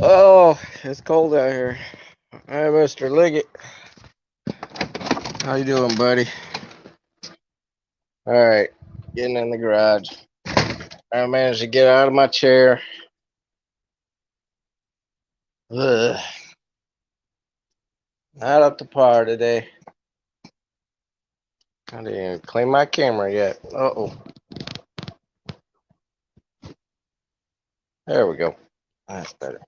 Oh, it's cold out here. Hi, Mr. Liggett. How you doing, buddy? All right, getting in the garage. I managed to get out of my chair. Ugh. Not up to par today. I didn't even clean my camera yet. Uh-oh. There we go. That's better.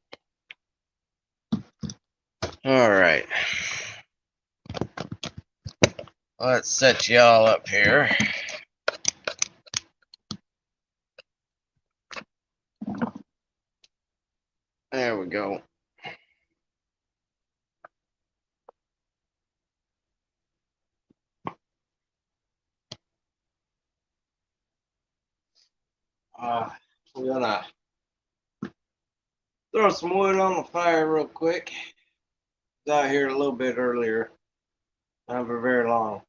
All right. Let's set y'all up here. There we go. We're gonna throw some wood on the fire real quick. Got here a little bit earlier, not for very long.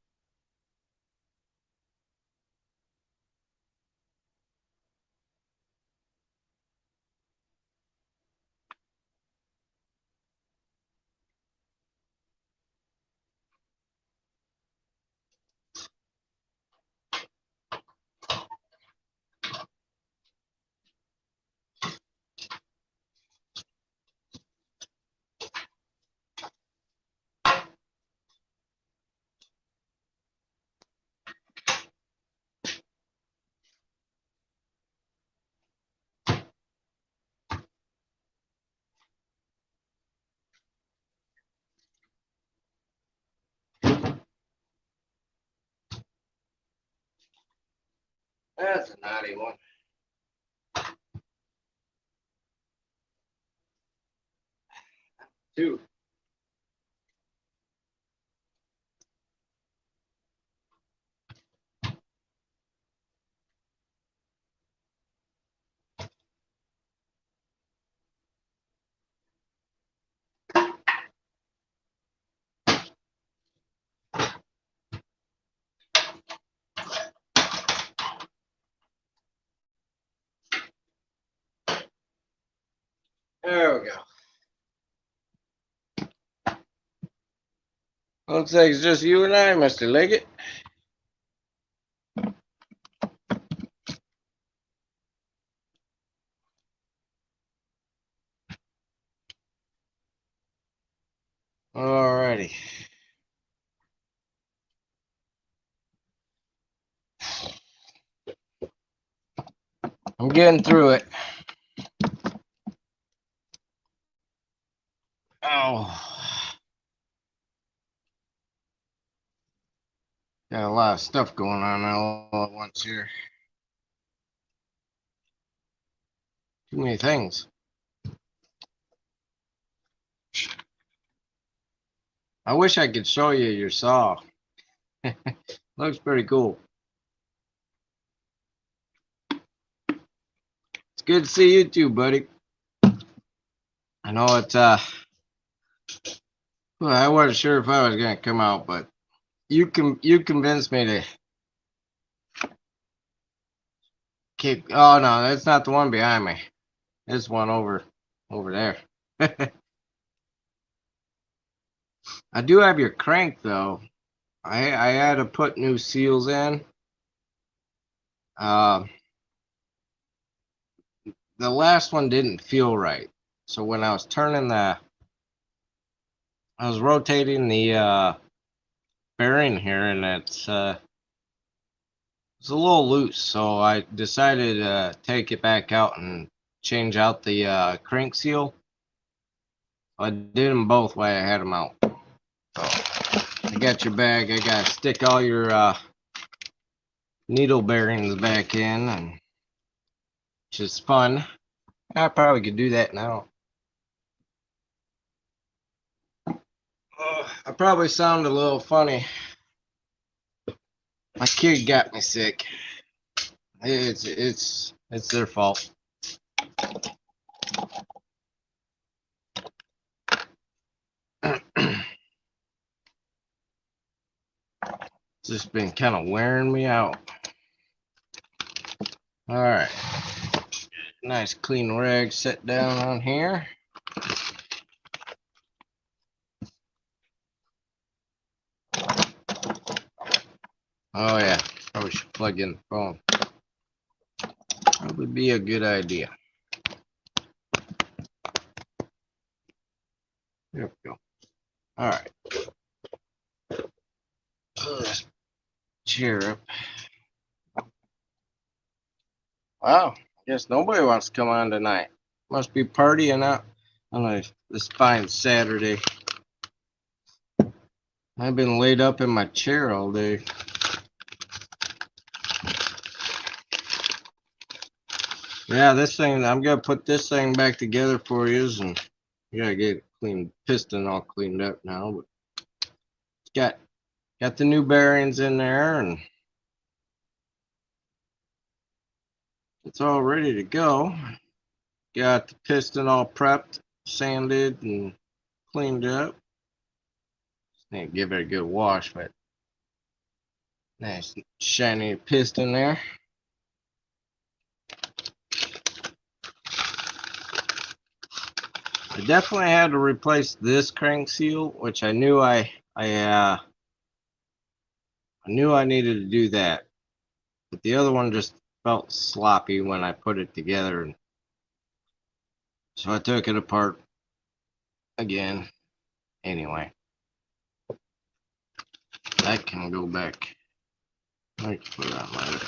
That's a naughty one. Two. There we go. Looks like it's just you and I, Mr. Liggett. Alrighty. I'm getting through it. Oh. Got a lot of stuff going on all at once here. Too many things. I wish I could show you your saw. Looks pretty cool. It's good to see you too, buddy. I know it's well, I wasn't sure if I was gonna come out, but you convinced me to keep. Oh no, that's not the one behind me. This one over there. I do have your crank though. I had to put new seals in. Uh, the last one didn't feel right. So when I was I was rotating the bearing here, and it's a little loose. So I decided to take it back out and change out the crank seal. I did them both while I had them out. So I got your bag. I gotta stick all your needle bearings back in, and which is fun. I probably could do that now. I probably sound a little funny. My kid got me sick. It's their fault. It's just been kind of wearing me out. All right, nice clean rag set down on here. Oh yeah, probably should plug in the phone. That would be a good idea. There we go. All right. Let's cheer up. Wow, I guess nobody wants to come on tonight. Must be partying out on this fine Saturday. I've been laid up in my chair all day. Yeah, this thing, I'm gonna put this thing back together for you, and you gotta get clean piston all cleaned up now. But it's got the new bearings in there, and it's all ready to go. Got the piston all prepped, sanded, and cleaned up. Just need to give it a good wash, but nice shiny piston there. I definitely had to replace this crank seal, which I knew I knew I needed to do that, but the other one just felt sloppy when I put it together, and so I took it apart again. Anyway, that can go back. I can put that later.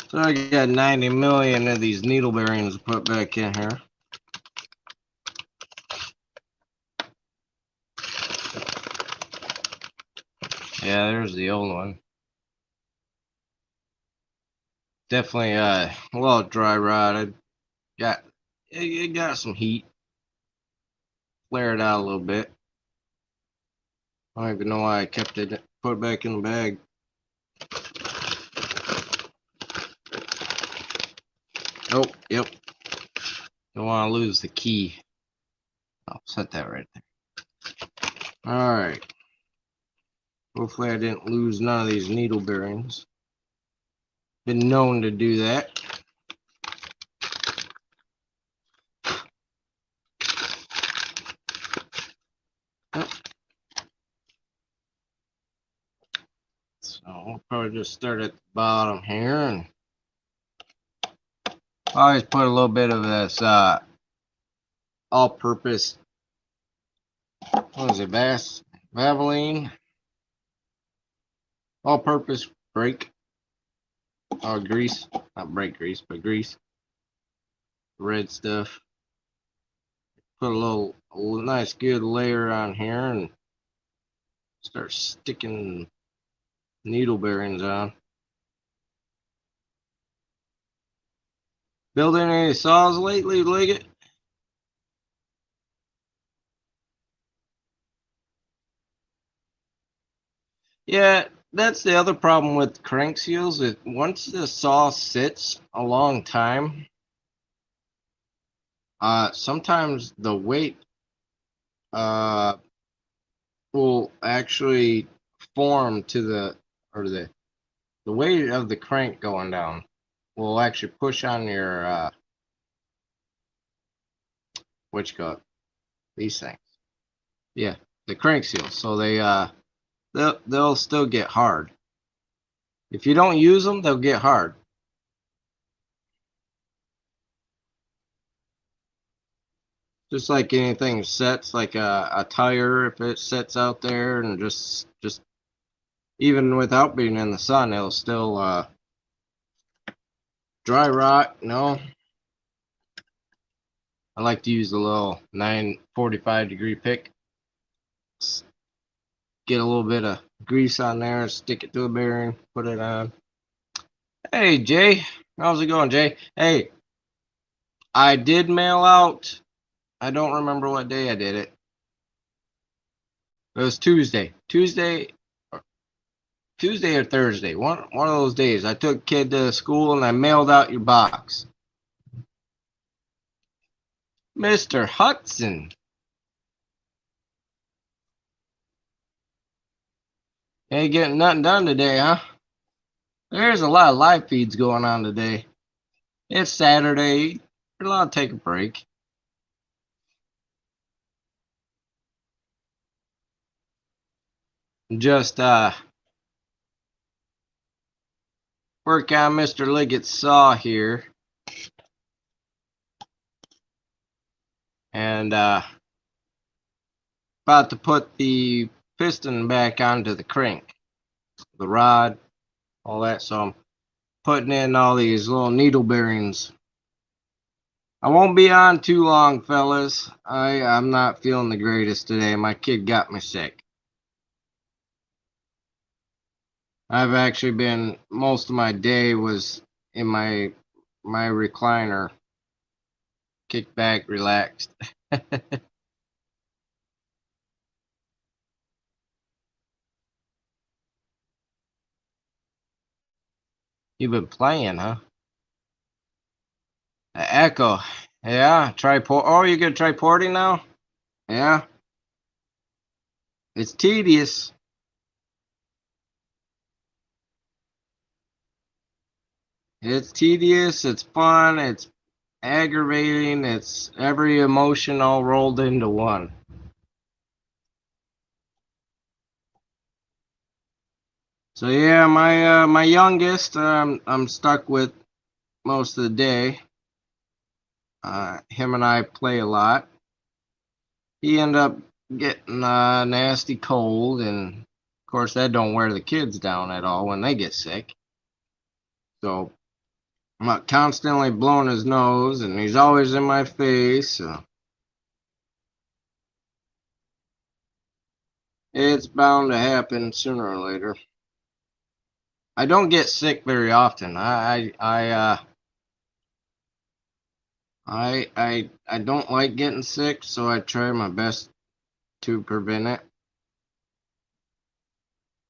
So I got 90 million of these needle bearings to put back in here. Yeah, there's the old one. Definitely well, dry rotted. It got some heat. Flared out a little bit. I don't even know why I kept it put it back in the bag. Oh, yep. Don't want to lose the key. I'll set that right there. Alright. Hopefully I didn't lose none of these needle bearings. Been known to do that. Oh. So we'll probably just start at the bottom here, and I always put a little bit of this all-purpose, what is it, Valvoline all-purpose brake or grease, not brake grease, but grease, red stuff. Put a nice good layer on here and start sticking needle bearings on. Building any saws lately, Liggett? Yeah, that's the other problem with crank seals. Once the saw sits a long time, sometimes the weight will actually form to the weight of the crank going down will actually push on your what you call it, these things. Yeah, the crank seals. So they'll still get hard. If you don't use them, they'll get hard. Just like anything sets, like a tire, if it sets out there and just even without being in the sun, it'll still dry rot. No, I like to use a little 945-degree pick. Get a little bit of grease on there, stick it to a bearing, put it on. Hey Jay, how's it going, Jay? Hey, I did mail out. I don't remember what day I did it. It was Tuesday or Thursday. One of those days. I took kid to school and I mailed out your box. Mr. Hudson. Ain't getting nothing done today, huh? There's a lot of live feeds going on today. It's Saturday. You're allowed to take a break. just work on Mr. Liggett's saw here, and about to put the piston back onto the crank, the rod, all that. So I'm putting in all these little needle bearings. I won't be on too long, fellas. I'm not feeling the greatest today. My kid got me sick. I've actually been, most of my day was in my recliner, kicked back, relaxed. You've been playing, huh? Echo. Yeah, triport. Oh, you get triporting now? Yeah. It's tedious. It's tedious, it's fun, it's aggravating, it's every emotion all rolled into one. So yeah, my youngest, I'm stuck with most of the day. Him and I play a lot. He ended up getting a nasty cold, and of course that don't wear the kids down at all when they get sick. So I'm constantly blowing his nose, and he's always in my face. So it's bound to happen sooner or later. I don't get sick very often. I don't like getting sick, so I try my best to prevent it.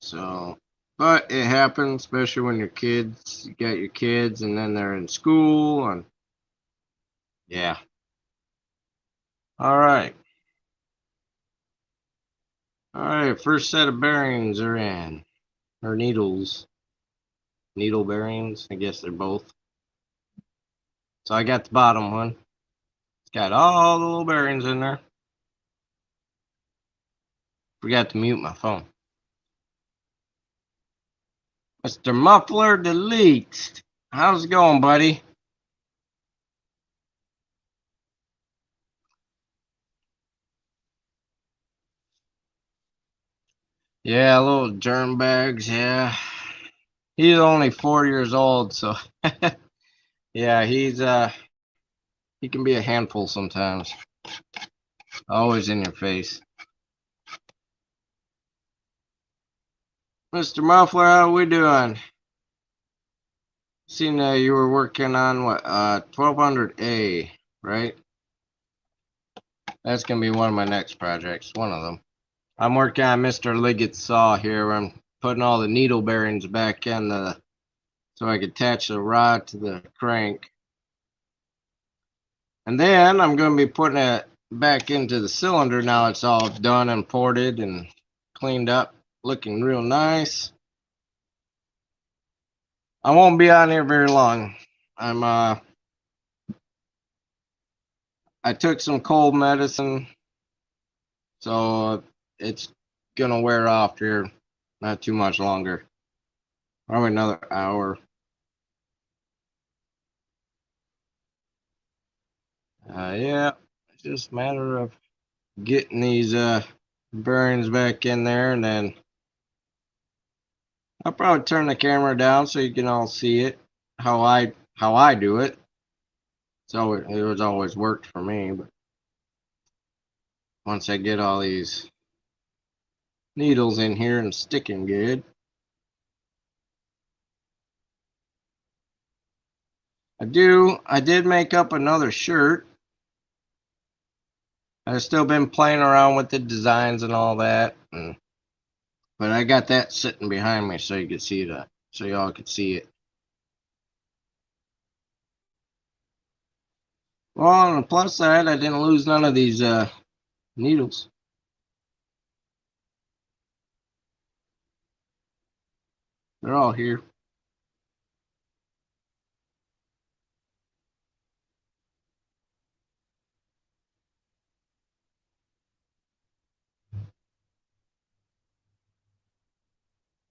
So, but it happens, especially when you got your kids, and then they're in school, and yeah. All right, all right. First set of bearings are in, or needles, needle bearings. I guess they're both. So I got the bottom one. It's got all the little bearings in there. Forgot to mute my phone. Mr. Muffler deletes. How's it going, buddy? Yeah, little germ bags, yeah. He's only 4 years old, so yeah, he can be a handful sometimes. Always in your face. Mr. Muffler, how we doing? Seen you were working on what 1200A, right? That's gonna be one of my next projects, one of them. I'm working on Mr. Liggett's saw here. Where I'm putting all the needle bearings back in so I can attach the rod to the crank. And then I'm going to be putting it back into the cylinder now it's all done and ported and cleaned up, looking real nice. I won't be on here very long. I took some cold medicine, so it's gonna wear off here not too much longer. Probably another hour. Yeah, it's just a matter of getting these bearings back in there, and then I'll probably turn the camera down so you can all see it how I do it. So it was always worked for me, but once I get all these needles in here and sticking good, I did make up another shirt. I've still been playing around with the designs and all that, but I got that sitting behind me so you could see that, so y'all could see it. Well, on the plus side, I didn't lose none of these needles. They're all here.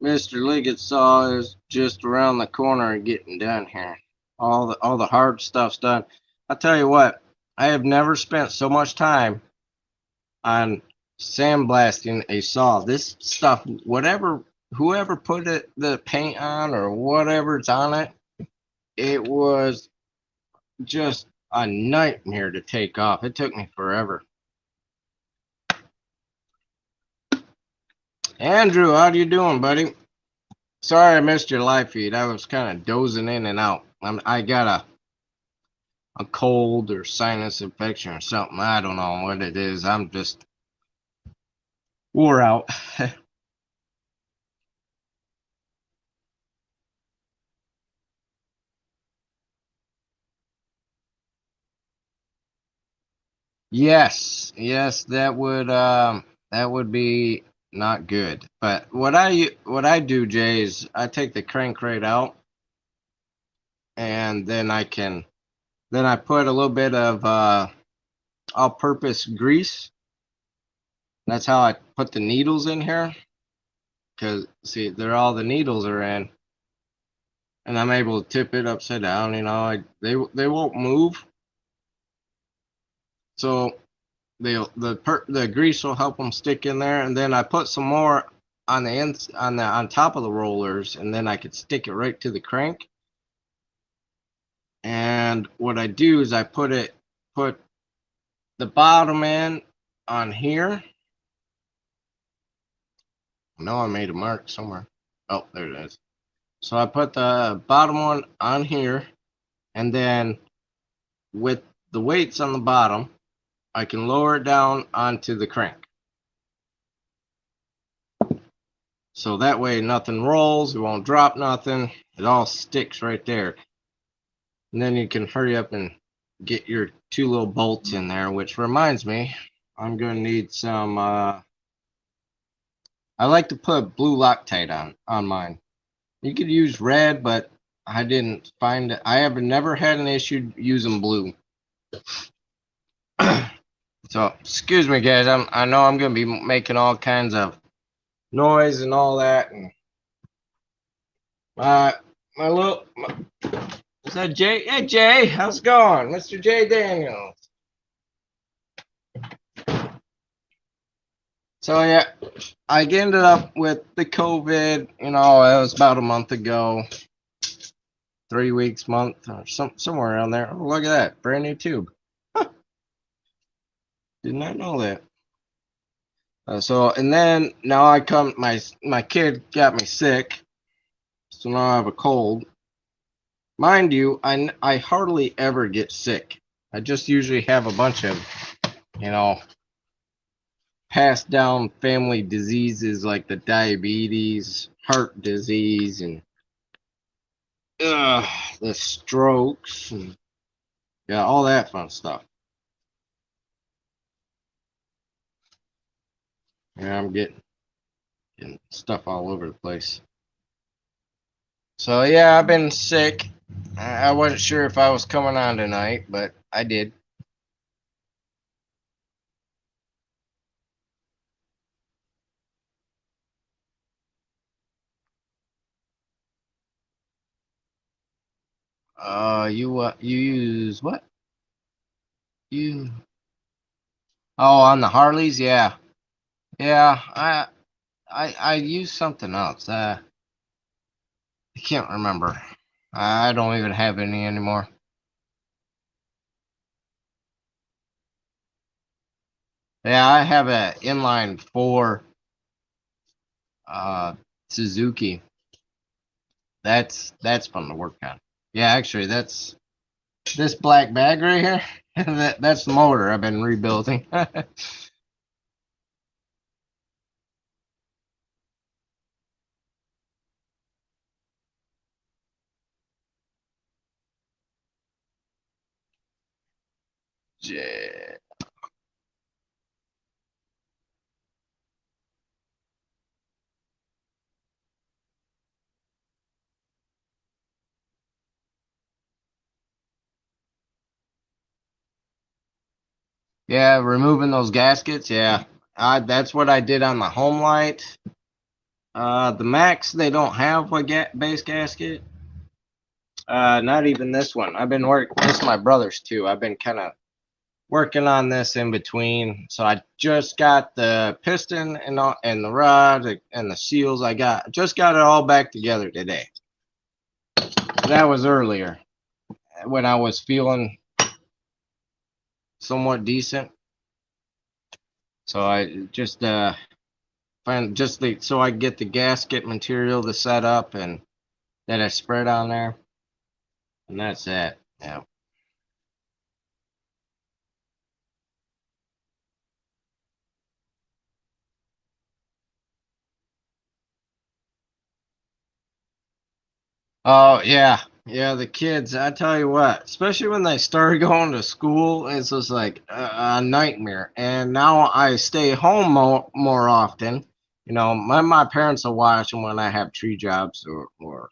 Mr. Liggett's saw is just around the corner and getting done here. All the hard stuff's done. I'll tell you what, I have never spent so much time on sandblasting a saw. This stuff, whatever, whoever put the paint on or whatever's on it, it was just a nightmare to take off. It took me forever. Andrew, how you doing, buddy? Sorry I missed your live feed. I was kind of dozing in and out. I got a cold or sinus infection or something. I don't know what it is. I'm just wore out. Yes, that would be not good. But what I do, Jay, is I take the crank rate out and then I put a little bit of all-purpose grease. That's how I put the needles in here. Cause see, they're all the needles are in, and I'm able to tip it upside down. They won't move, so the grease will help them stick in there, and then I put some more on the ends on top of the rollers, and then I could stick it right to the crank. And what I do is I put the bottom end on here. No, I made a mark somewhere. Oh, there it is. So I put the bottom one on here, and then with the weights on the bottom, I can lower it down onto the crank. So that way nothing rolls, it won't drop nothing. It all sticks right there. And then you can hurry up and get your two little bolts in there, which reminds me, I'm going to need some, I like to put blue Loctite on mine. You could use red, but I didn't find it. I have never had an issue using blue. So, excuse me, guys. I know I'm gonna be making all kinds of noise and all that. And is that Jay? Hey, Jay, how's it going, Mr. Jay Daniels? So yeah, I ended up with the COVID. It was about a month ago, 3 weeks, month, or somewhere around there. Oh, look at that, brand new tube. Did not know that. And then now my kid got me sick, so now I have a cold. Mind you, I hardly ever get sick. I just usually have a bunch of, you know, passed down family diseases like the diabetes, heart disease, and the strokes, and yeah, all that fun stuff. Yeah, I'm getting stuff all over the place. So yeah, I've been sick. I wasn't sure if I was coming on tonight, but I did. You use what? You Oh, on the Harleys, yeah, yeah. I use something else. I can't remember. I don't even have any anymore. Yeah, I have a inline four uh Suzuki. That's fun to work on. Yeah, actually, that's this black bag right here. That's the motor I've been rebuilding. Yeah. Yeah, removing those gaskets. Yeah, that's what I did on the home light. The Max, they don't have a base gasket. Not even this one. I've been working. This is my brother's too. I've been kind of working on this in between. So I just got the piston and the rod and the seals. Just got it all back together today. That was earlier when I was feeling somewhat decent. So I just find so I get the gasket material to set up and that I spread on there, and that's it. Yeah. Oh yeah, yeah. The kids, I tell you what, especially when they started going to school, it's just like a nightmare. And now I stay home more often. You know, my parents will watch them when I have tree jobs or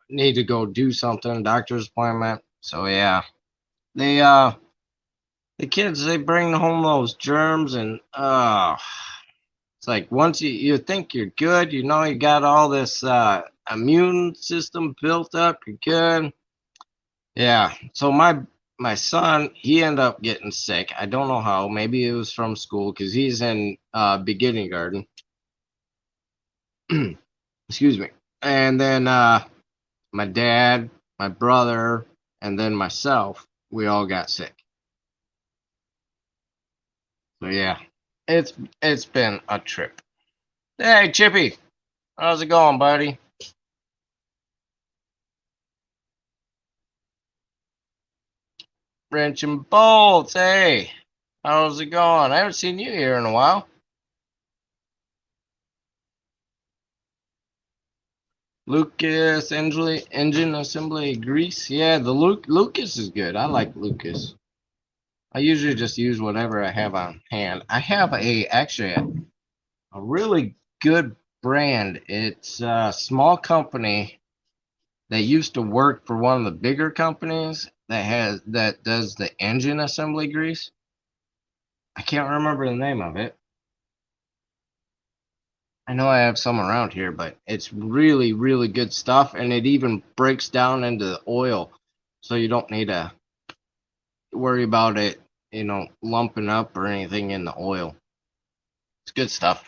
need to go do something, doctor's appointment. So yeah, they the kids they bring home those germs and it's like once you think you're good, you know you got all this immune system built up, you're good. Yeah. So my son, he ended up getting sick. I don't know how. Maybe it was from school because he's in beginning garden. Excuse me. And then my dad, my brother, and then myself, we all got sick. So yeah, it's it's been a trip. Hey Chippy, how's it going, buddy? Wrench and bolts. Hey, how's it going? I haven't seen you here in a while. Lucas engine assembly grease. Yeah, the Lucas is good. I like Lucas. I usually just use whatever I have on hand. I have actually a really good brand. It's a small company that used to work for one of the bigger companies that does the engine assembly grease. I can't remember the name of it. I know I have some around here, but it's really, really good stuff, and it even breaks down into the oil, so you don't need to worry about it, lumping up or anything in the oil. It's good stuff.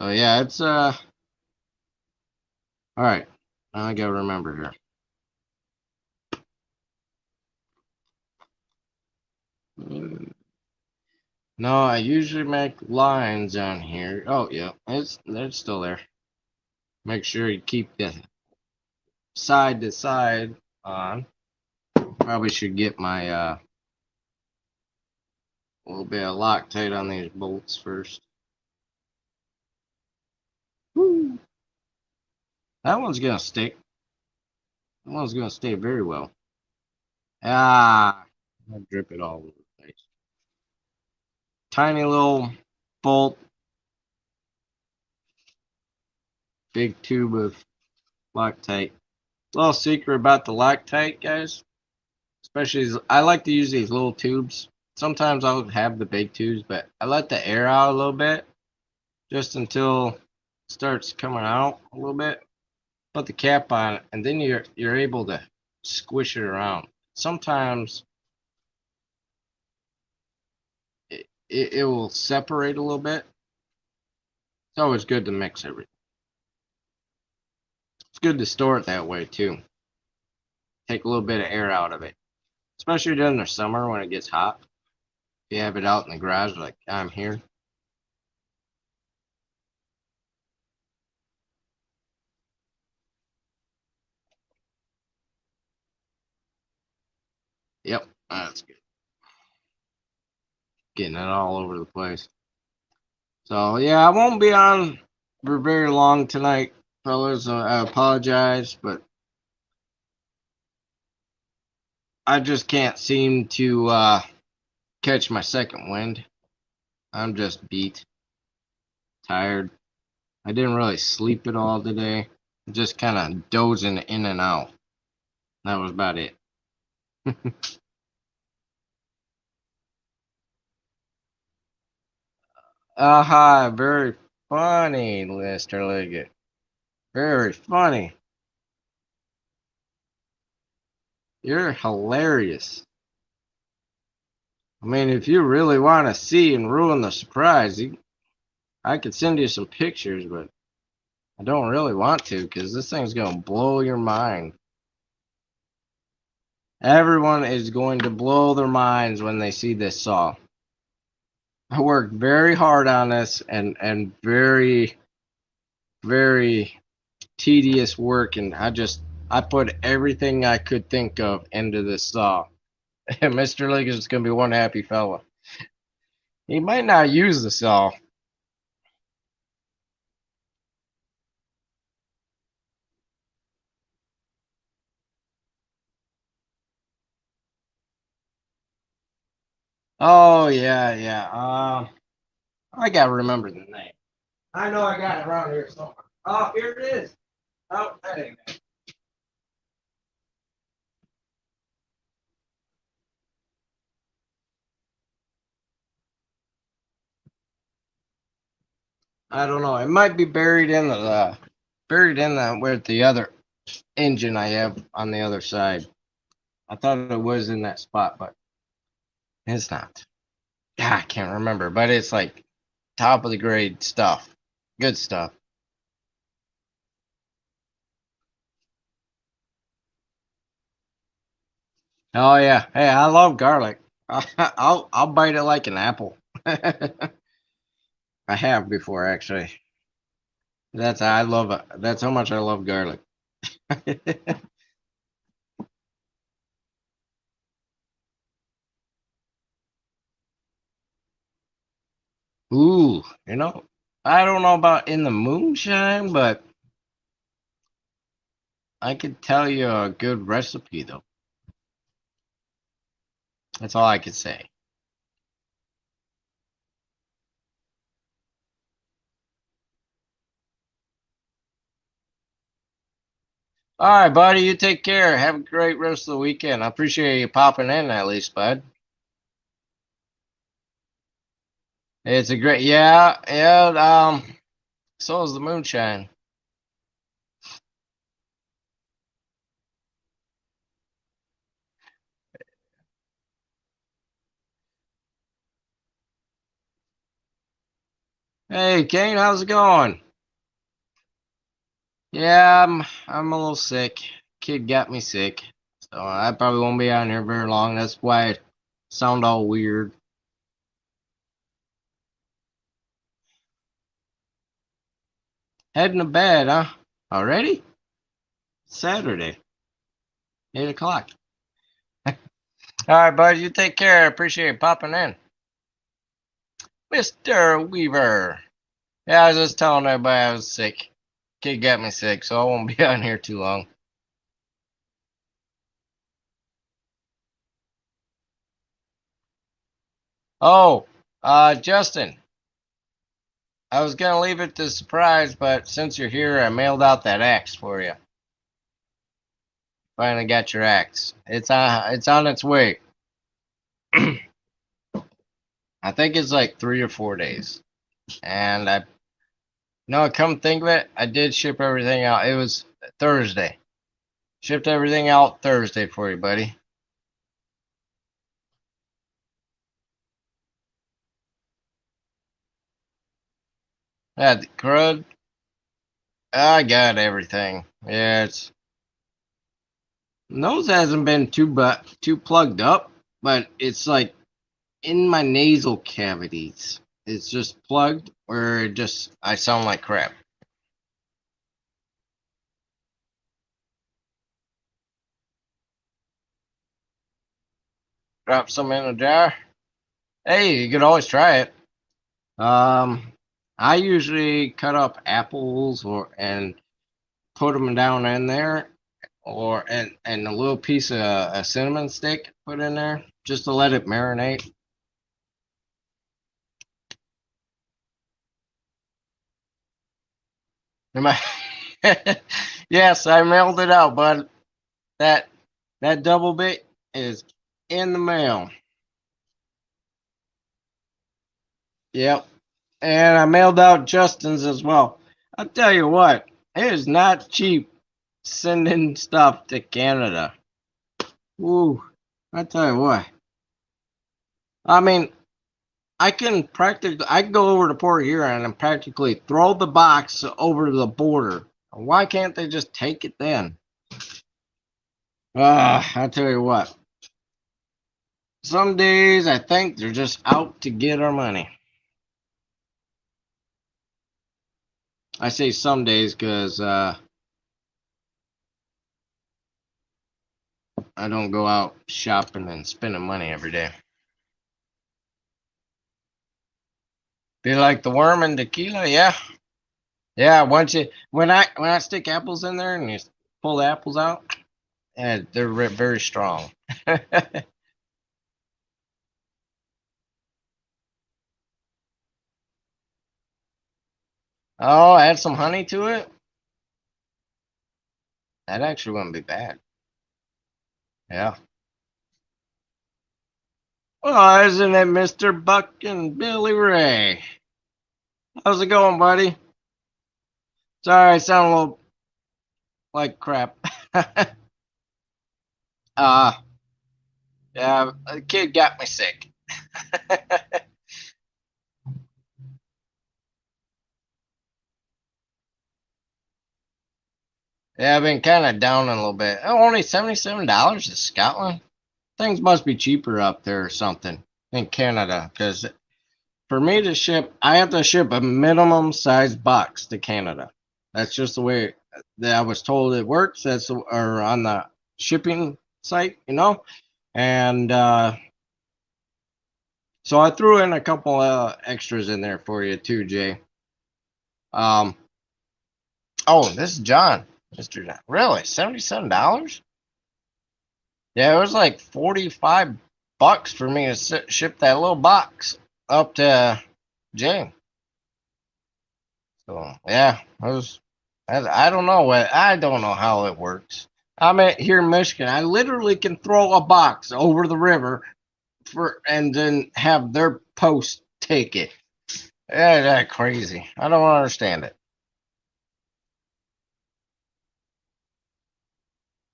Oh yeah, it's all right. I gotta remember here. No, I usually make lines on here. Oh yeah, it's still there. Make sure you keep the side to side on. Probably should get my a little bit of Loctite on these bolts first. Woo. That one's gonna stick. That one's gonna stay very well. I drip it all over the place. Tiny little bolt, big tube of Loctite. Little secret about the Loctite, guys. Especially, I like to use these little tubes. Sometimes I'll have the big tubes, but I let the air out a little bit just until it starts coming out a little bit. Put the cap on it, and then you're able to squish it around. Sometimes it will separate a little bit. It's always good to mix everything. It's good to store it that way too. Take a little bit of air out of it, especially during the summer when it gets hot. If you have it out in the garage like I'm here. Yep, that's good. Getting it all over the place. So yeah, I won't be on for very long tonight, fellas. I apologize, but I just can't seem to catch my second wind. I'm just beat, tired. I didn't really sleep at all today. Just kind of dozing in and out. That was about it. Aha, very funny, Mr. Liggett. Very funny. You're hilarious. I mean, if you really want to see and ruin the surprise, I could send you some pictures, but I don't really want to because this thing's going to blow your mind. Everyone is going to blow their minds when they see this saw. I worked very hard on this and very, very tedious work, and I put everything I could think of into this saw. And Mr. Liggett is going to be one happy fella. He might not use the saw. Oh yeah, yeah. I gotta remember the name. I know I got it around here somewhere. Oh, here it is. Oh, that ain't it. I don't know. It might be buried in the with the other engine I have on the other side. I thought it was in that spot, but it's not. Yeah, I can't remember, but it's like top of the grade stuff. Good stuff. Oh yeah. Hey, I love garlic. I'll bite it like an apple. I have before actually. I love it. That's how much I love garlic. Ooh, I don't know about in the moonshine, but I could tell you a good recipe though. That's all I could say. All right, buddy, you take care. Have a great rest of the weekend. I appreciate you popping in at least, bud. It's a great, yeah, yeah. So is the moonshine. Hey, Kane, how's it going? Yeah, I'm a little sick. Kid got me sick, so I probably won't be on here very long. That's why I sound all weird. Heading to bed, huh? Already? Saturday, 8 o'clock. All right, buddy, you take care. I appreciate popping in, Mr. Weaver. Yeah, I was just telling everybody I was sick. Kid got me sick, so I won't be on here too long. Oh, Justin, I was gonna leave it to surprise, but since you're here, I mailed out that axe for you. Finally got your axe. It's on its way. I think it's like 3 or 4 days. And I no, come think of it, I did ship everything out. It was Thursday. Shipped everything out Thursday for you, buddy. Yeah, the crud. I got everything. Yeah, it's nose hasn't been too plugged up, but it's like in my nasal cavities. It's just plugged where it just I sound like crap. Drop some in a jar. Hey, you could always try it. Um, I usually cut up apples or and put them down in there, or and a little piece of a cinnamon stick put in there just to let it marinate. Am I- yes, I mailed it out, but that that double bit is in the mail. Yep. And I mailed out Justin's as well. I'll tell you what, it is not cheap sending stuff to Canada. Ooh, I tell you what. I mean, I can go over to Port Huron and practically throw the box over the border. Why can't they just take it then? I tell you what. Some days I think they're just out to get our money. I say some days because I don't go out shopping and spending money every day. Be like the worm and tequila, yeah, yeah. When I stick apples in there and you pull the apples out, yeah, they're very strong. Oh, add some honey to it. That actually wouldn't be bad. Yeah. Well, isn't it Mr. Buck and Billy Ray? How's it going, buddy? Sorry, I sound a little like crap. uh, yeah, the kid got me sick. Yeah, I've been kind of down a little bit. Oh, only $77 in Scotland. Things must be cheaper up there or something in Canada. Because for me to ship, I have to ship a minimum size box to Canada. That's just the way that I was told it works. Or on the shipping site. And so I threw in a couple extras in there for you too, Jay. Um, oh, this is John, Mr. John. Really, $77? Yeah, it was like 45 bucks for me to ship that little box up to Jay. So yeah, it was. I don't know what I don't know how it works. I'm at here in Michigan. I literally can throw a box over the river and then have their post take it. Yeah, that's crazy. I don't understand it.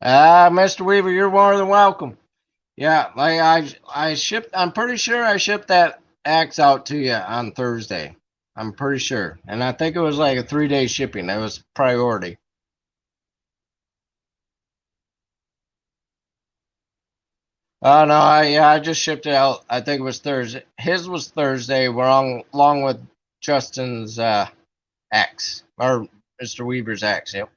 Mr. Weaver, you're more than welcome. Yeah, like I shipped. I'm pretty sure I shipped that axe out to you on Thursday. I'm pretty sure, and I think it was like a 3-day shipping. That was priority. Oh no, I just shipped it out. I think it was Thursday. His was Thursday, along with Justin's axe or Mr. Weaver's axe. Yep.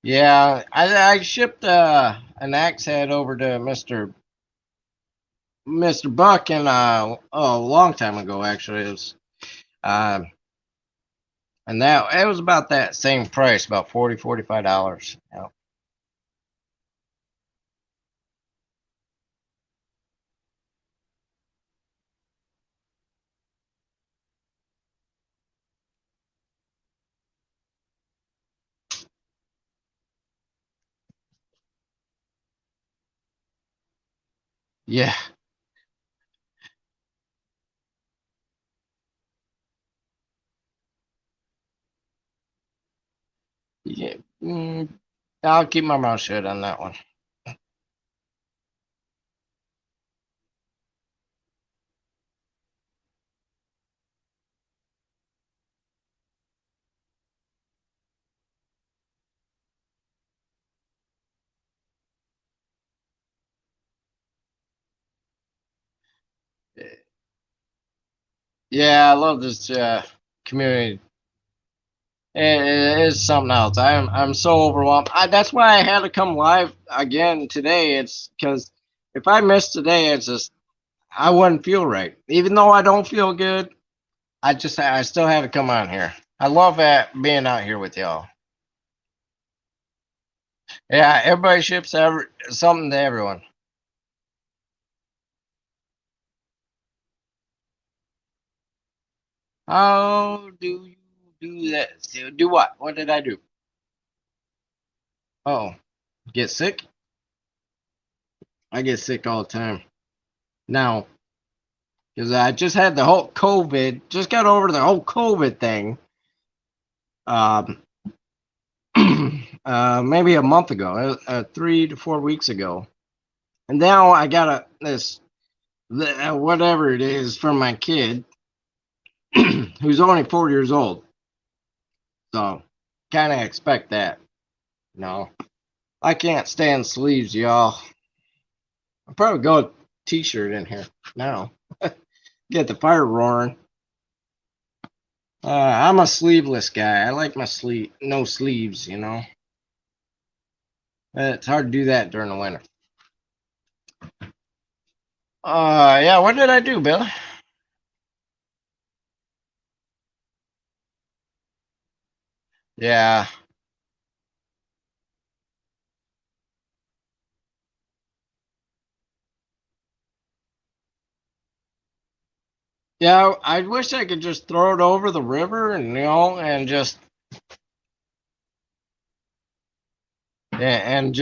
Yeah, I shipped an axe head over to Mr. Buck and oh, a long time ago actually. It was uh, and that it was about that same price, about $45. Yeah. Yeah. Yeah. I'll keep my mouth shut on that one. Yeah, I love this community. It is something else. I'm so overwhelmed. That's why I had to come live again today. It's because if I missed today, it's just I wouldn't feel right. Even though I don't feel good, I still had to come on here. I love being out here with y'all. Yeah, everybody ships something to everyone. How do you do this? Do what? What did I do? Oh, get sick? I get sick all the time. Now, because I just had the whole COVID, just got over the whole COVID thing. Um, maybe a month ago, 3 to 4 weeks ago. And now I got whatever it is from my kid, who's only 4 years old. So, kind of expect that. No, I can't stand sleeves, y'all. I'll probably go with t-shirt in here now. Get the fire roaring. I'm a sleeveless guy. I like my no sleeves, you know. It's hard to do that during the winter. Yeah, what did I do, Bill? Yeah. Yeah, I wish I could just throw it over the river and and just and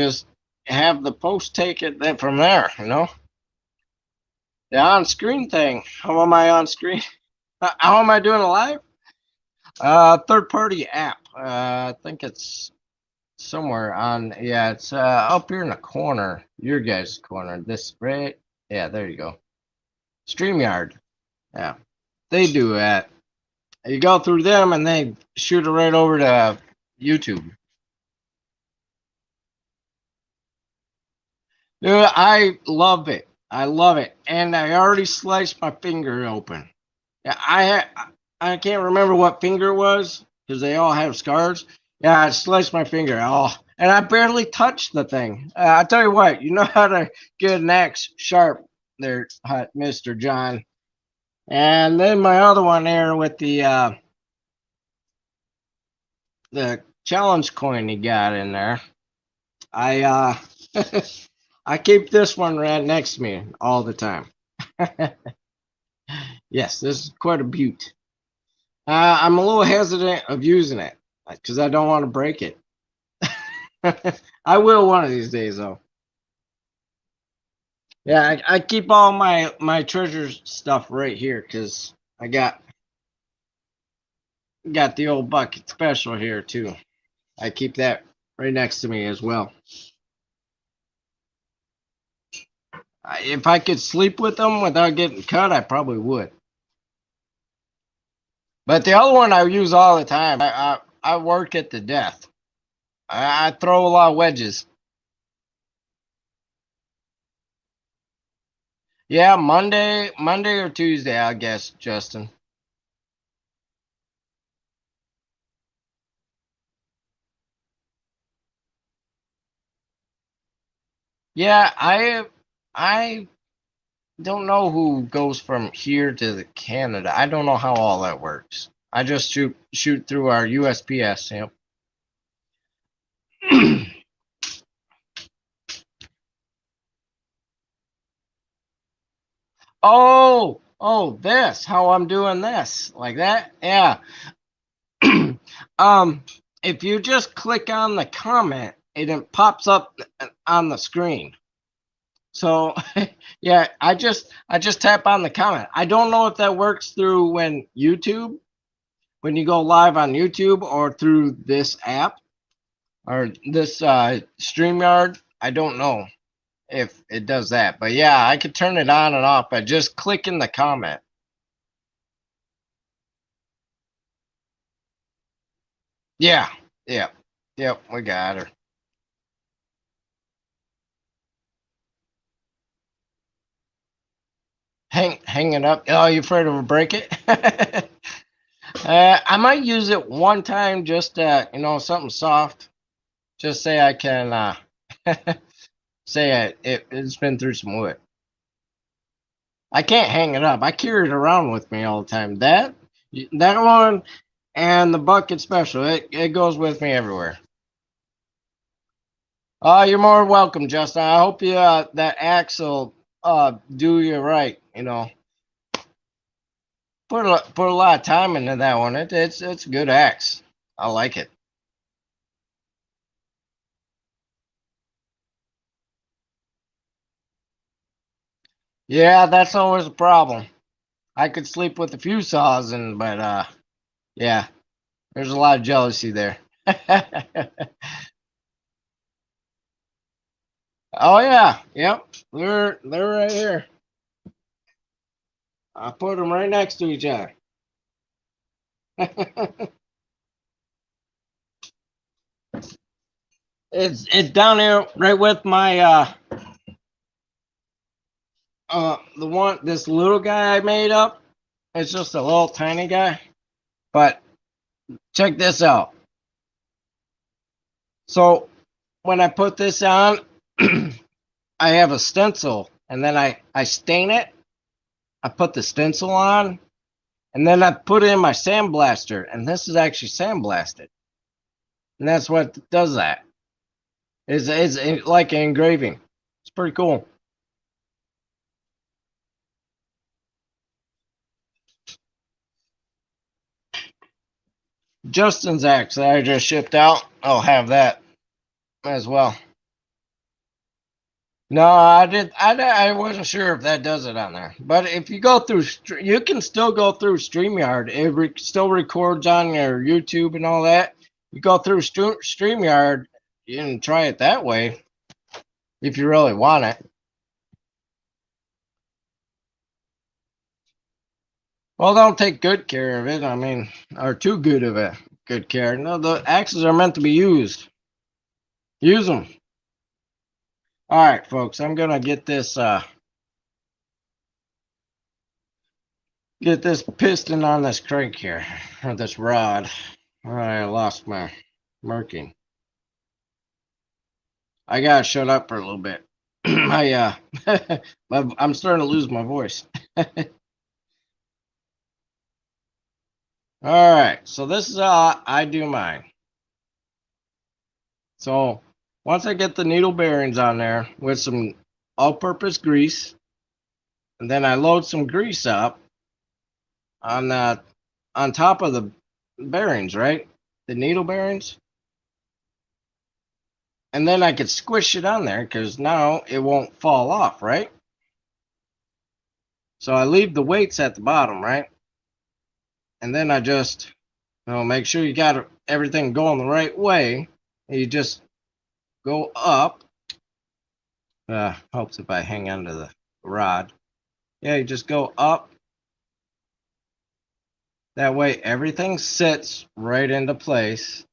have the post take it then from there, The on screen thing. How am I on screen? How am I doing live? Third party app. I think it's somewhere on, yeah, it's up here in the corner, your guys' corner. This right? Yeah, there you go. StreamYard. Yeah, they do that. You go through them and they shoot it right over to YouTube. Dude, I love it. I love it, and I already sliced my finger open. Yeah, I can't remember what finger it was because they all have scars. Yeah, I sliced my finger. Oh, and I barely touched the thing. I tell you what, you know how to get an axe sharp there, Mr. John. And then my other one there with the challenge coin you got in there. I I keep this one right next to me all the time. Yes, this is quite a beaut. I'm a little hesitant of using it because I don't want to break it. I will one of these days, though. Yeah, I keep all my treasure stuff right here because I got the old bucket special here too. I keep that right next to me as well. If I could sleep with them without getting cut, I probably would. But the other one I use all the time. I work it to death. I throw a lot of wedges. Yeah, Monday or Tuesday, I guess, Justin. Yeah, I don't know who goes from here to Canada. I don't know how all that works. I just shoot through our USPS. Yep. This how I'm doing this like that. Yeah. um, if you just click on the comment, it pops up on the screen. So yeah, I just tap on the comment. I don't know if that works through when you go live on YouTube or through this app or this StreamYard. I don't know if it does that. But yeah, I could turn it on and off by just clicking the comment. Yeah, yeah, yep, we got her. Hang it up. Oh, you afraid of a break it? I might use it one time, just something soft. Just say I can say it's been through some wood. I can't hang it up. I carry it around with me all the time. That one and the bucket special. It goes with me everywhere. You're more welcome, Justin. I hope you that axe will do you right. put a lot of time into that one. It's a good axe. I like it. Yeah, that's always a problem. I could sleep with a few saws, but yeah, there's a lot of jealousy there. Oh yeah, yep, they're right here. I put them right next to each other. It's down here right with my the one this little guy I made up. It's just a little tiny guy. But check this out. So when I put this on, I have a stencil, and then I stain it. I put the stencil on, and then I put it in my sandblaster, and this is actually sandblasted, and that's what does that. It's like an engraving. It's pretty cool. Justin's axe that I just shipped out, I'll have that as well. No, I did. I wasn't sure if that does it on there. But if you go through, you can still go through StreamYard. It still records on your YouTube and all that. You go through StreamYard, you can try it that way if you really want it. Well, don't take good care of it. I mean, or too good of it. Good care. No, the axes are meant to be used. Use them. All right, folks. I'm gonna get this piston on this crank here, or this rod. All right, I lost my marking. I gotta shut up for a little bit. I'm starting to lose my voice. All right, so this is how I do mine. So once I get the needle bearings on there with some all-purpose grease, and then I load some grease up on top of the bearings, right? The needle bearings. And then I could squish it on there because now it won't fall off, right? So I leave the weights at the bottom, right? And then I just make sure you got everything going the right way. And you just go up. Helps if I hang onto the rod. Yeah, you just go up. That way everything sits right into place.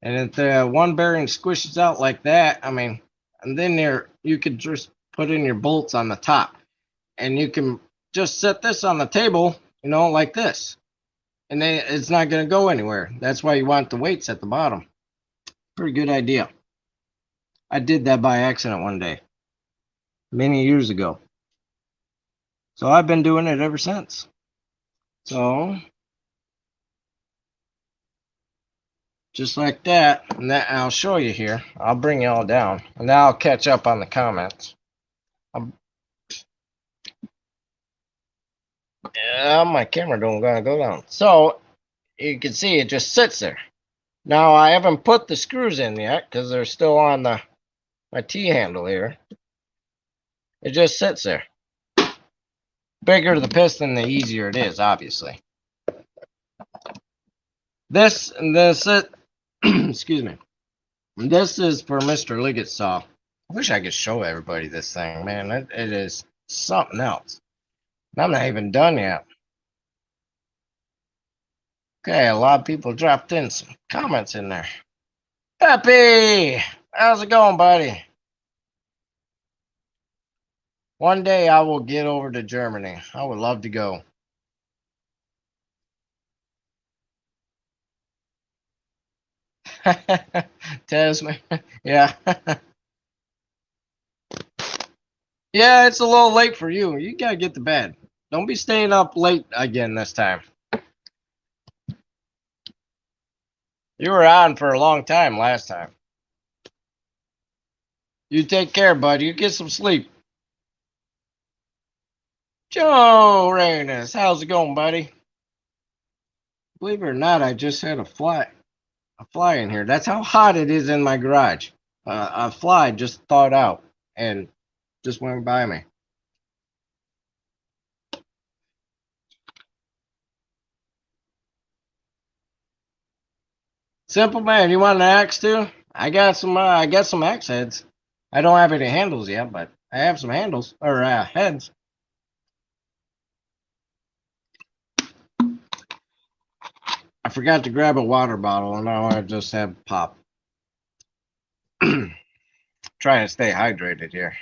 And if the one bearing squishes out like that, I mean, and then you could just put in your bolts on the top. And you can just set this on the table, like this. And then it's not going to go anywhere. That's why you want the weights at the bottom. Pretty good idea. I did that by accident one day, many years ago. So I've been doing it ever since. So just like that, and that I'll show you here. I'll bring you all down, and now I'll catch up on the comments. Yeah, my camera don't gonna go down. So you can see it just sits there. Now I haven't put the screws in yet because they're still on my T-handle here. It just sits there. Bigger the piston, the easier it is, obviously. This excuse me. This is for Mr. Liggett's saw. I wish I could show everybody this thing, man. It is something else. And I'm not even done yet. Okay, a lot of people dropped in some comments in there. Peppy, how's it going, buddy? One day I will get over to Germany. I would love to go. Tasman, yeah. Yeah, it's a little late for you. You gotta get to bed. Don't be staying up late again this time. You were on for a long time last time. You take care, bud. You get some sleep. Joe Reynes, how's it going, buddy? Believe it or not, I just had a fly in here. That's how hot it is in my garage. A fly just thawed out and just went by me. Simple man, you want an axe too? I got some axe heads. I don't have any handles yet, but I have some handles or heads. I forgot to grab a water bottle, and now I just have pop. Trying to stay hydrated here.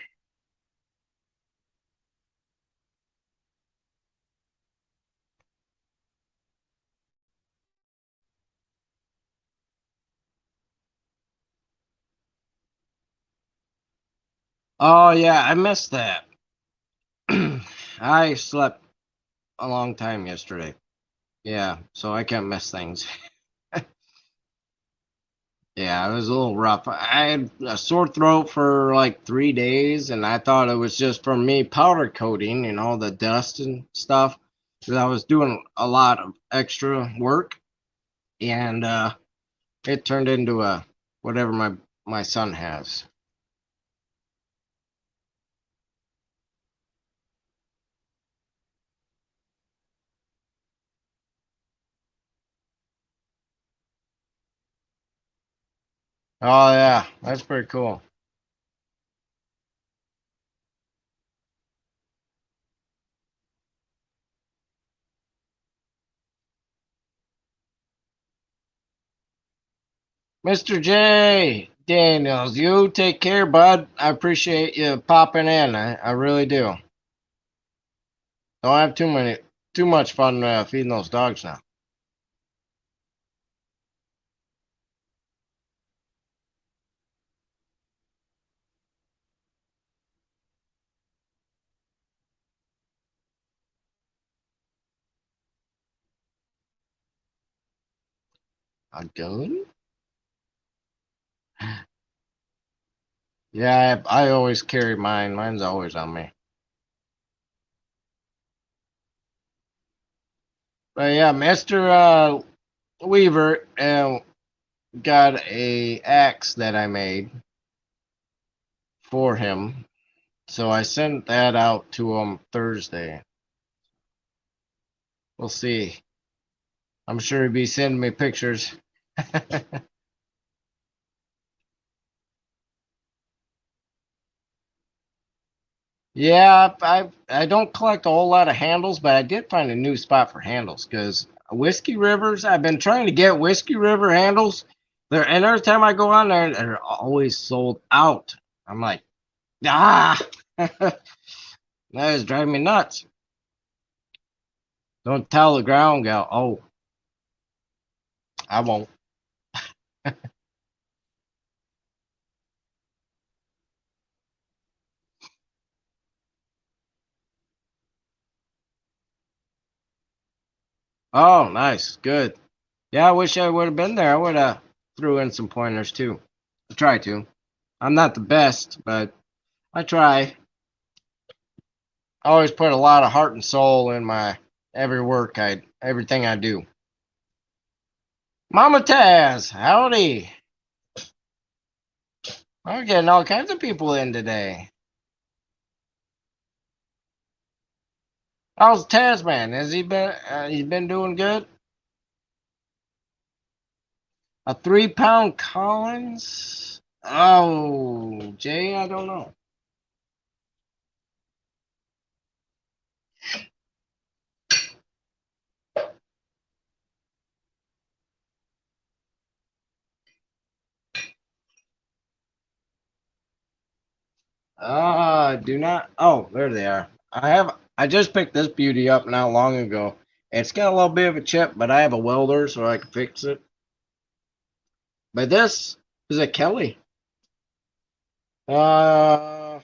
Oh yeah, I missed that. I slept a long time yesterday. Yeah, so I can't miss things. Yeah, it was a little rough. I had a sore throat for like 3 days, and I thought it was just from me powder coating and all the dust and stuff. Because I was doing a lot of extra work, and it turned into a whatever my son has. Oh yeah, that's pretty cool. Mr. J Daniels, you take care, bud. I appreciate you popping in. I really do. Don't have too much fun feeding those dogs now. A gun? Yeah, I always carry mine. Mine's always on me. But yeah, Mr. Weaver got a axe that I made for him. So I sent that out to him Thursday. We'll see. I'm sure he'll be sending me pictures. Yeah, I don't collect a whole lot of handles, but I did find a new spot for handles because Whiskey Rivers. I've been trying to get Whiskey River handles. There, and every time I go on there, they're always sold out. I'm like, ah, that is driving me nuts. Don't tell the ground gal. Oh, I won't. Oh, nice, good. Yeah, I wish I would have been there. I would have threw in some pointers too. I try to. I'm not the best, but I try. I always put a lot of heart and soul in my everything I do. Mama Taz, howdy. We're getting all kinds of people in today. How's Taz man? Has he been he's been doing good? A 3 pound Collins? Oh, Jay, I don't know. Do not. Oh, there they are. I just picked this beauty up not long ago. It's got a little bit of a chip, but I have a welder so I can fix it. But this is a Kelly. Uh,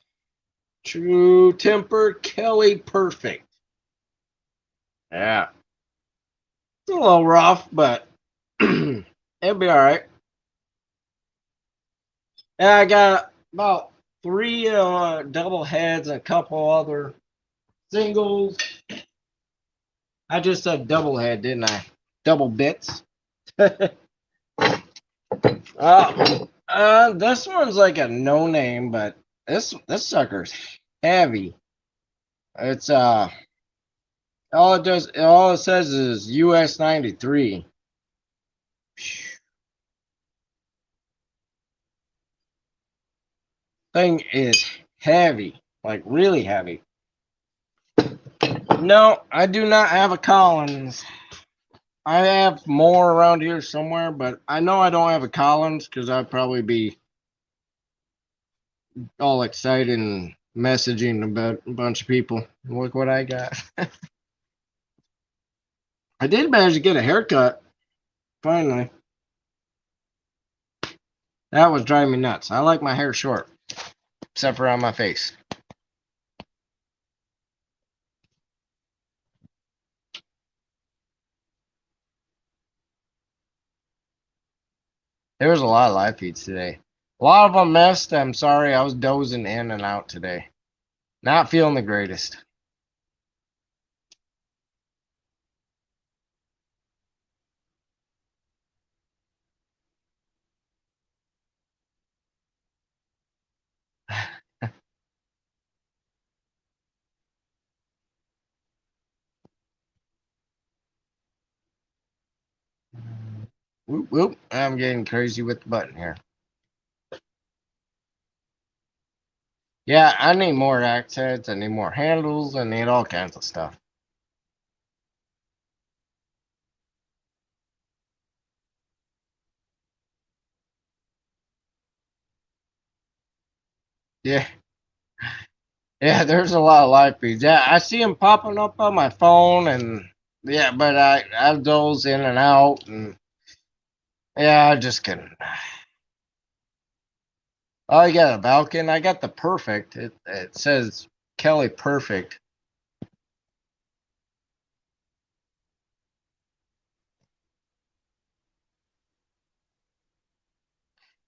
True Temper Kelly Perfect. Yeah. It's a little rough, but it'll be all right. And I got about three double heads and a couple other singles. I just said double head, didn't I? Double bits. This one's like a no name, but this sucker's heavy. It's all it says is US 93. Thing is heavy, like really heavy. No, I do not have a Collins. I have more around here somewhere, but I know I don't have a Collins because I'd probably be all excited and messaging about a bunch of people. Look what I got. I did manage to get a haircut, finally. That was driving me nuts. I like my hair short, except for on my face. There was a lot of live feeds today. A lot of them missed. I'm sorry. I was dozing in and out today. Not feeling the greatest. Whoop, whoop. I'm getting crazy with the button here. Yeah, I need more accents. I need more handles. I need all kinds of stuff. Yeah. Yeah, there's a lot of live feeds. Yeah, I see them popping up on my phone, and yeah, but I have those in and out, and yeah, I just couldn't. Oh, you got a Valken? I got the Perfect. It says Kelly Perfect.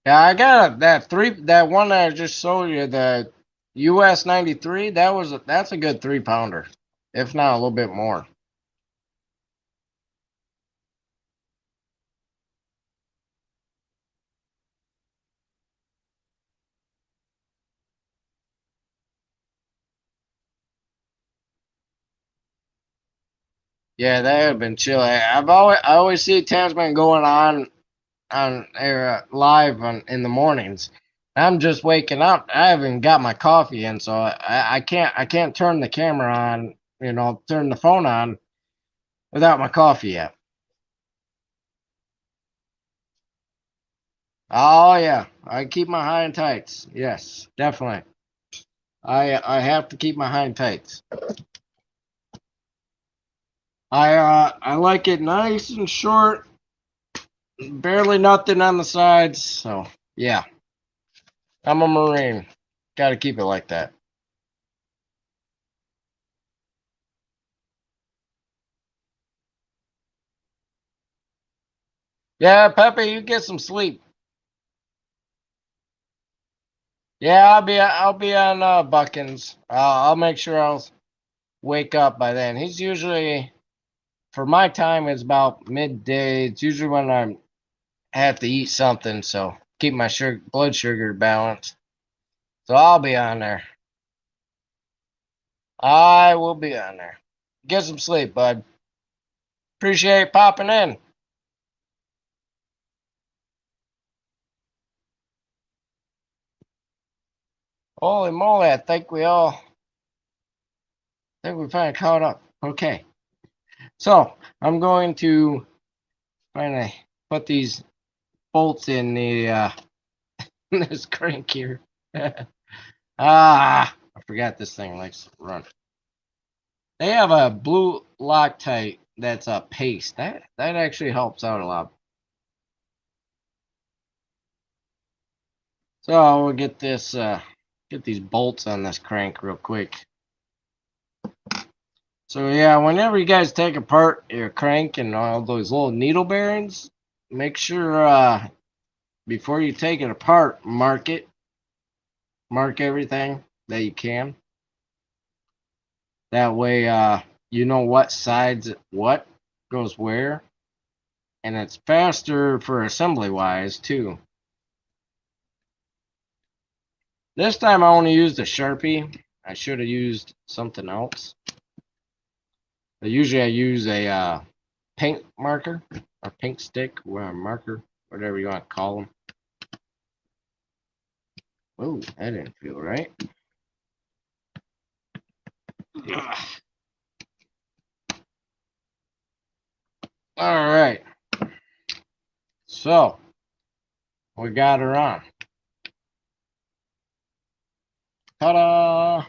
Yeah, I got that one that I just showed you, the US 93. That's a good 3 pounder, if not a little bit more. Yeah, that would have been chill. I always see Tasman going on air live in the mornings. I'm just waking up. I haven't got my coffee in, so I can't turn the camera on, turn the phone on without my coffee yet. Oh yeah, I keep my high and tights. Yes, definitely. I have to keep my high and tights. I like it nice and short, barely nothing on the sides. So yeah, I'm a Marine. Got to keep it like that. Yeah, Pepe, you get some sleep. Yeah, I'll be on Buckins. I'll make sure I'll wake up by then. He's usually, for my time, it's about midday. It's usually when I have to eat something, so keep my blood sugar balanced. So I'll be on there. I will be on there. Get some sleep, bud. Appreciate popping in. Holy moly, I think we finally caught up. Okay. So I'm going to finally put these bolts in the this crank here. I forgot this thing likes to run. They have a blue Loctite that's a paste. That actually helps out a lot. So we'll get these bolts on this crank real quick. So yeah, whenever you guys take apart your crank and all those little needle bearings, make sure before you take it apart, mark everything that you can. That way, you know what sides what goes where, and it's faster for assembly wise too. This time I only used a Sharpie. I should have used something else. But usually I use a paint marker or paint stick or marker, whatever you want to call them. Oh, that didn't feel right. All right. So we got her on. Ta-da!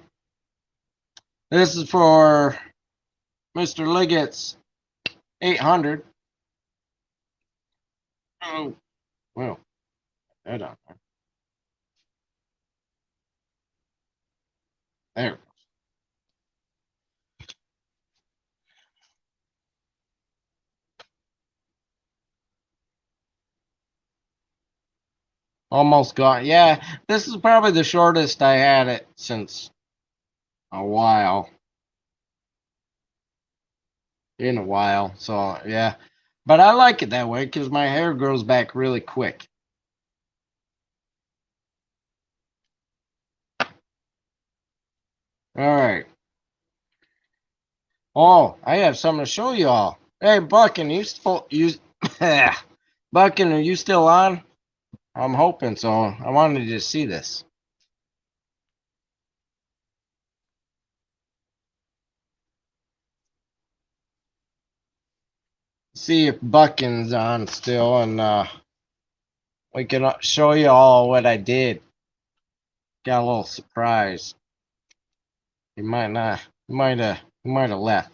This is for Mr. Liggett's 800. Oh, well, that on there. There. Almost gone. Yeah, this is probably the shortest I had it since a while. In a while. So, yeah. But I like it that way because my hair grows back really quick. All right. Oh, I have something to show you all. Hey, Buckin, Buckin, are you still on? I'm hoping so. I wanted to see this. See if Buckin's on still, and we can show you all what I did. Got a little surprise. He might not. He might have left.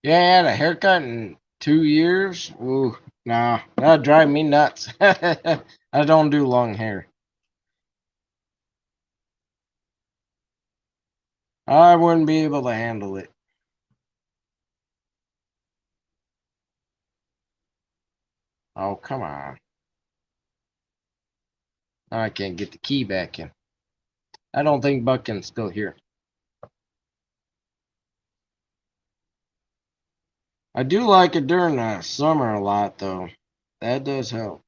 Yeah, I had a haircut in 2 years. Ooh, nah, that'd drive me nuts. I don't do long hair. I wouldn't be able to handle it. Oh, come on. I can't get the key back in. I don't think Buckin's still here. I do like it during the summer a lot, though. That does help.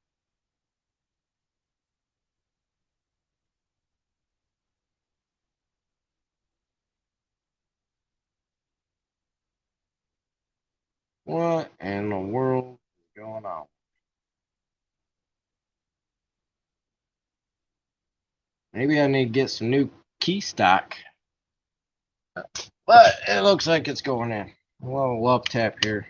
What in the world is going on? Maybe I need to get some new key stock. But it looks like it's going in. A little love tap here.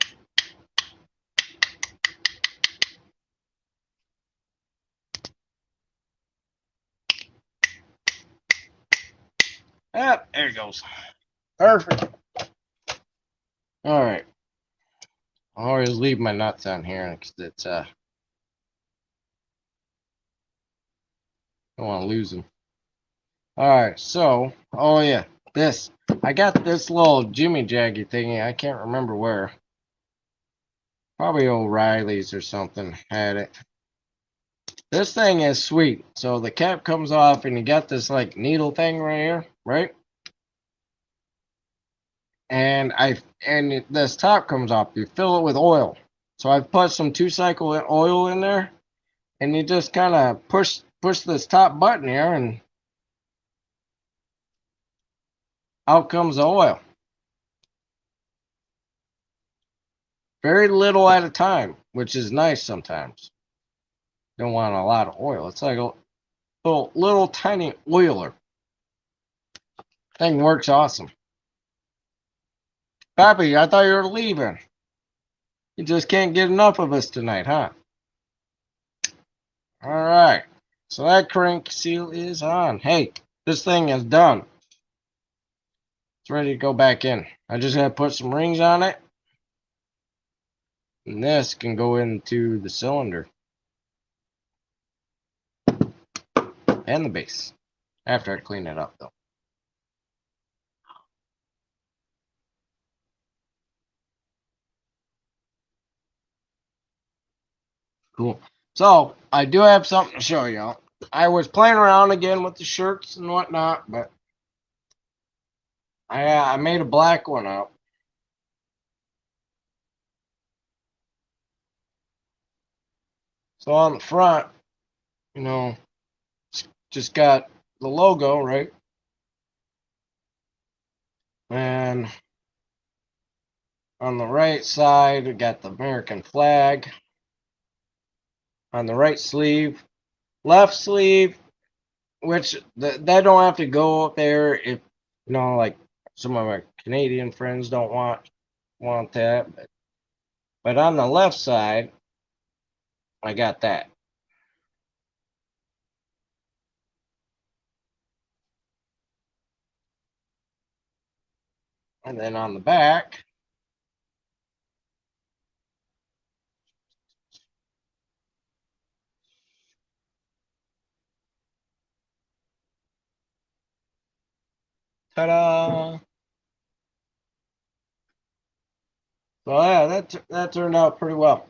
Ah, there it goes. Perfect. All right. I always leave my nuts on here because it's I don't want to lose them. All right. So, oh yeah, this I got this little Jimmy Jaggy thingy. I can't remember where. Probably O'Reilly's or something had it. This thing is sweet. So the cap comes off, and you got this like needle thing right here, right? And this top comes off. You fill it with oil. So I've put some 2-cycle oil in there, and you just kind of push this top button here, and out comes the oil. Very little at a time, which is nice sometimes. Don't want a lot of oil. It's like a little tiny oiler. Thing works awesome. Pappy, I thought you were leaving. You just can't get enough of us tonight, huh? All right. So that crank seal is on. Hey, this thing is done. It's ready to go back in. I just gotta put some rings on it. And this can go into the cylinder. And the base. After I clean it up, though. Cool. So I do have something to show you. I was playing around again with the shirts and whatnot, but I made a black one up. So on the front, you know, just got the logo, right? And on the right side, we got the American flag. On the right sleeve, left sleeve, which they don't have to go up there if like some of my Canadian friends don't want that. But on the left side, I got that. And then on the back, ta-da! So yeah, that turned out pretty well.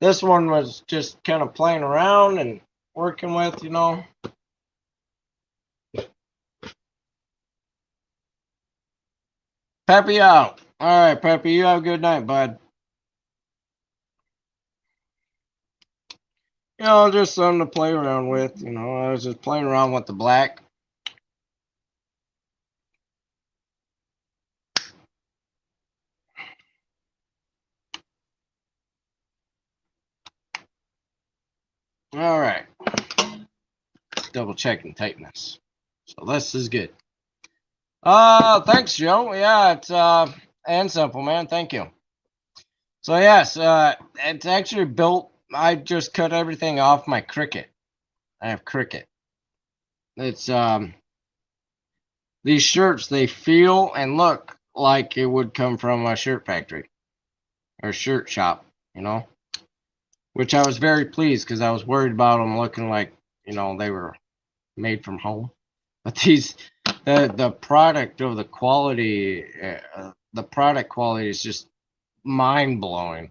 This one was just kind of playing around and working with. Peppy out. All right, Peppy, you have a good night, bud. Just something to play around with. I was just playing around with the black. All right. Double checking tightness. So this is good. Thanks, Joe. Yeah, it's and simple, man. Thank you. So yes, it's actually built. I just cut everything off my Cricut. I have Cricut. It's these shirts, they feel and look like it would come from a shirt factory or shirt shop, which I was very pleased because I was worried about them looking like they were made from home. But the product of the product quality is just mind blowing.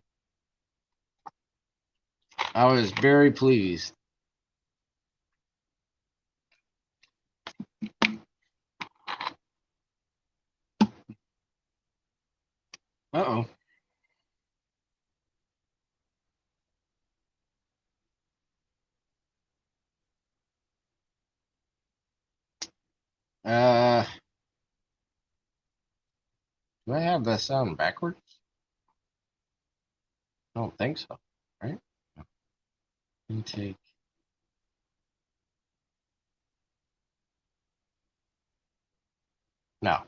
I was very pleased. Uh-oh. Uh, do I have the sound backwards? I don't think so. Right? Intake. No.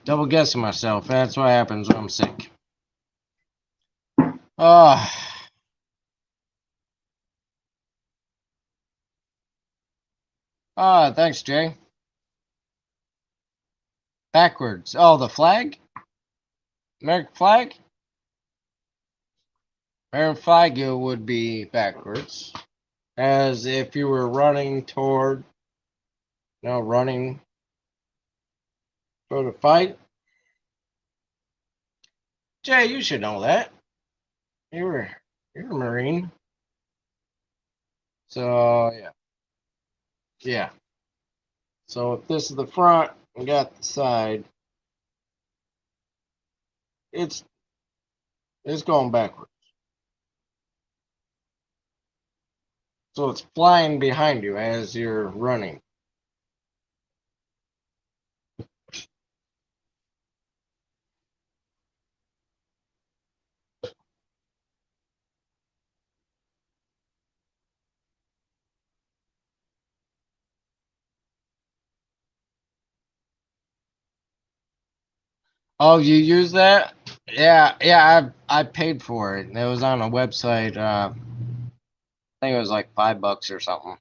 Double guessing myself. That's what happens when I'm sick. Oh. Thanks, Jay. Backwards. Oh, the flag? American flag? American flag would be backwards. As if you were running toward, running toward a fight. Jay, you should know that. You're a Marine. So yeah. Yeah. So if this is the front and got the side, it's going backwards. So it's flying behind you as you're running. Oh, you use that? Yeah, yeah. I paid for it. It was on a website. I think it was like $5 or something.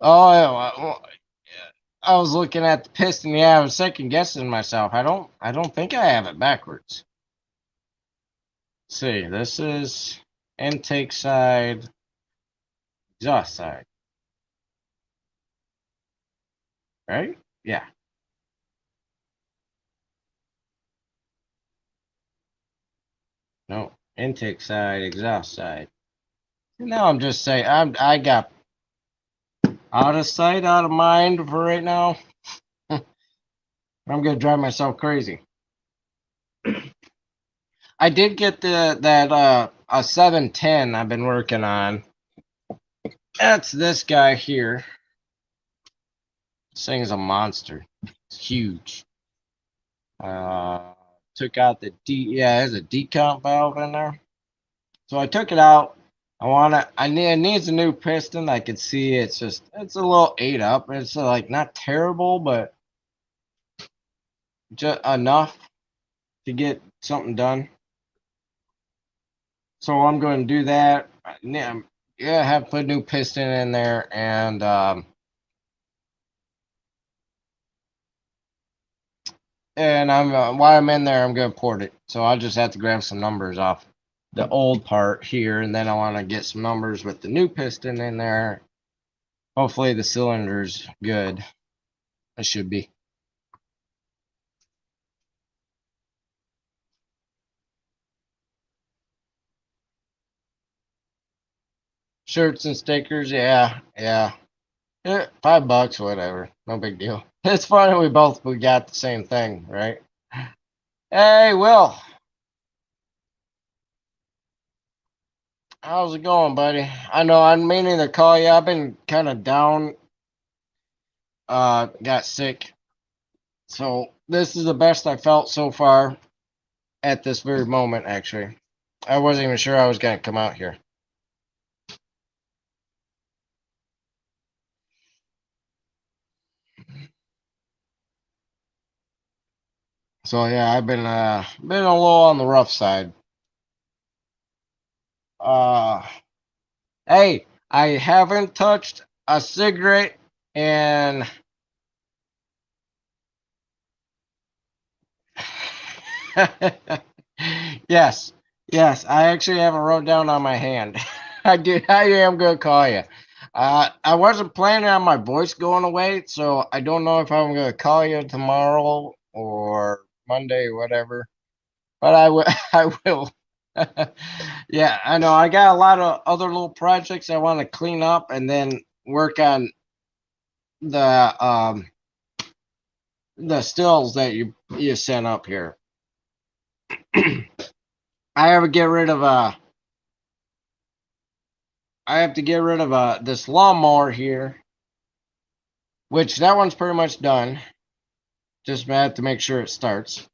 Oh, yeah, well, I was looking at the piston. Yeah, I was second guessing myself. I don't think I have it backwards. Let's see, this is intake side, exhaust side, right? Yeah. No. Intake side, exhaust side. Now I'm just saying I got out of sight, out of mind for right now. I'm gonna drive myself crazy. I did get that a 710 I've been working on. That's this guy here. This thing's a monster. It's huge. Took out the there's a decount valve in there. So I took it out. It needs a new piston. I can see it's a little ate up. It's like not terrible, but just enough to get something done. So I'm going to do that. Yeah, have put a new piston in there, and while I'm in there, I'm going to port it. So I'll just have to grab some numbers off the old part here, and then I want to get some numbers with the new piston in there. Hopefully the cylinder's good. It should be. Shirts and stickers, yeah. $5, whatever. No big deal. It's funny we got the same thing, right? Hey, Will. How's it going, buddy? I know I'm meaning to call you. I've been kind of down. Got sick. So this is the best I felt so far at this very moment, actually. I wasn't even sure I was going to come out here. So yeah, I've been a little on the rough side. Hey, I haven't touched a cigarette and yes, yes, I actually have it wrote down on my hand. I am gonna call you. I wasn't planning on my voice going away, so I don't know if I'm gonna call you tomorrow or Monday or whatever. But I will. I will. Yeah, I know. I got a lot of other little projects I want to clean up and then work on the stills that you sent up here. I have to get rid of this lawnmower here, which that one's pretty much done. Just have to make sure it starts.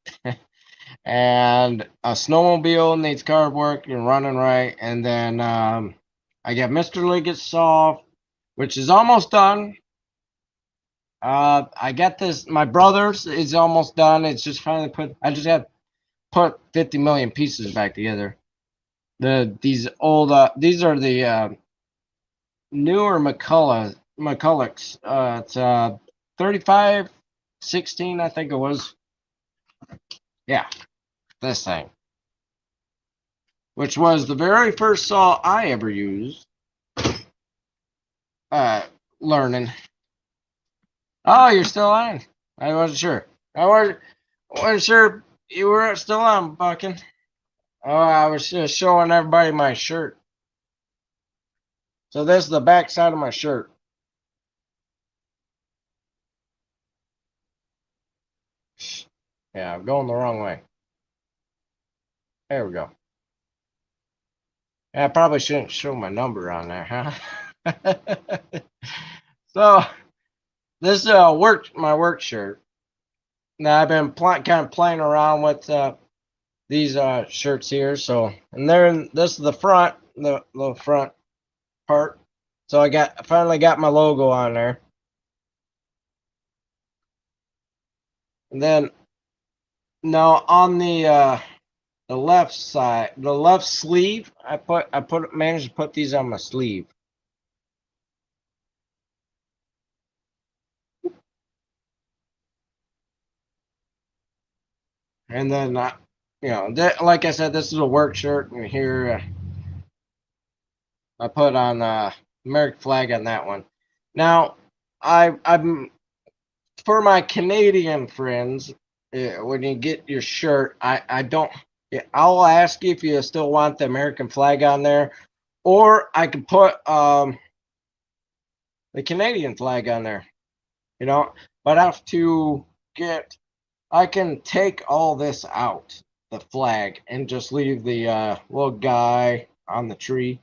And a snowmobile needs carb work and running right. And then I got Mr. Liggett's saw, which is almost done. I got this. My brother's is almost done. It's just finally put. I just have put 50 million pieces back together. These are the newer McCullochs. It's 3516, I think it was. Yeah, this thing, which was the very first saw I ever used. Learning. Oh, you're still on. I wasn't sure. Wasn't sure you were still on, Bucking. Oh, I was just showing everybody my shirt. So this is the back side of my shirt. Yeah, I'm going the wrong way. There we go. Yeah, I probably shouldn't show my number on there, huh? So this is my work shirt. Now I've been kind of playing around with these shirts here. So this is the front, the front part. So I finally got my logo on there. And then now on the left side, the left sleeve, managed to put these on my sleeve. And then like I said, this is a work shirt, and here I put on American flag on that one. Now I'm for my Canadian friends, when you get your shirt, I don't. I'll ask you if you still want the American flag on there, or I can put the Canadian flag on there. You know, but I have to get. I can take all this out, the flag, and just leave the little guy on the tree.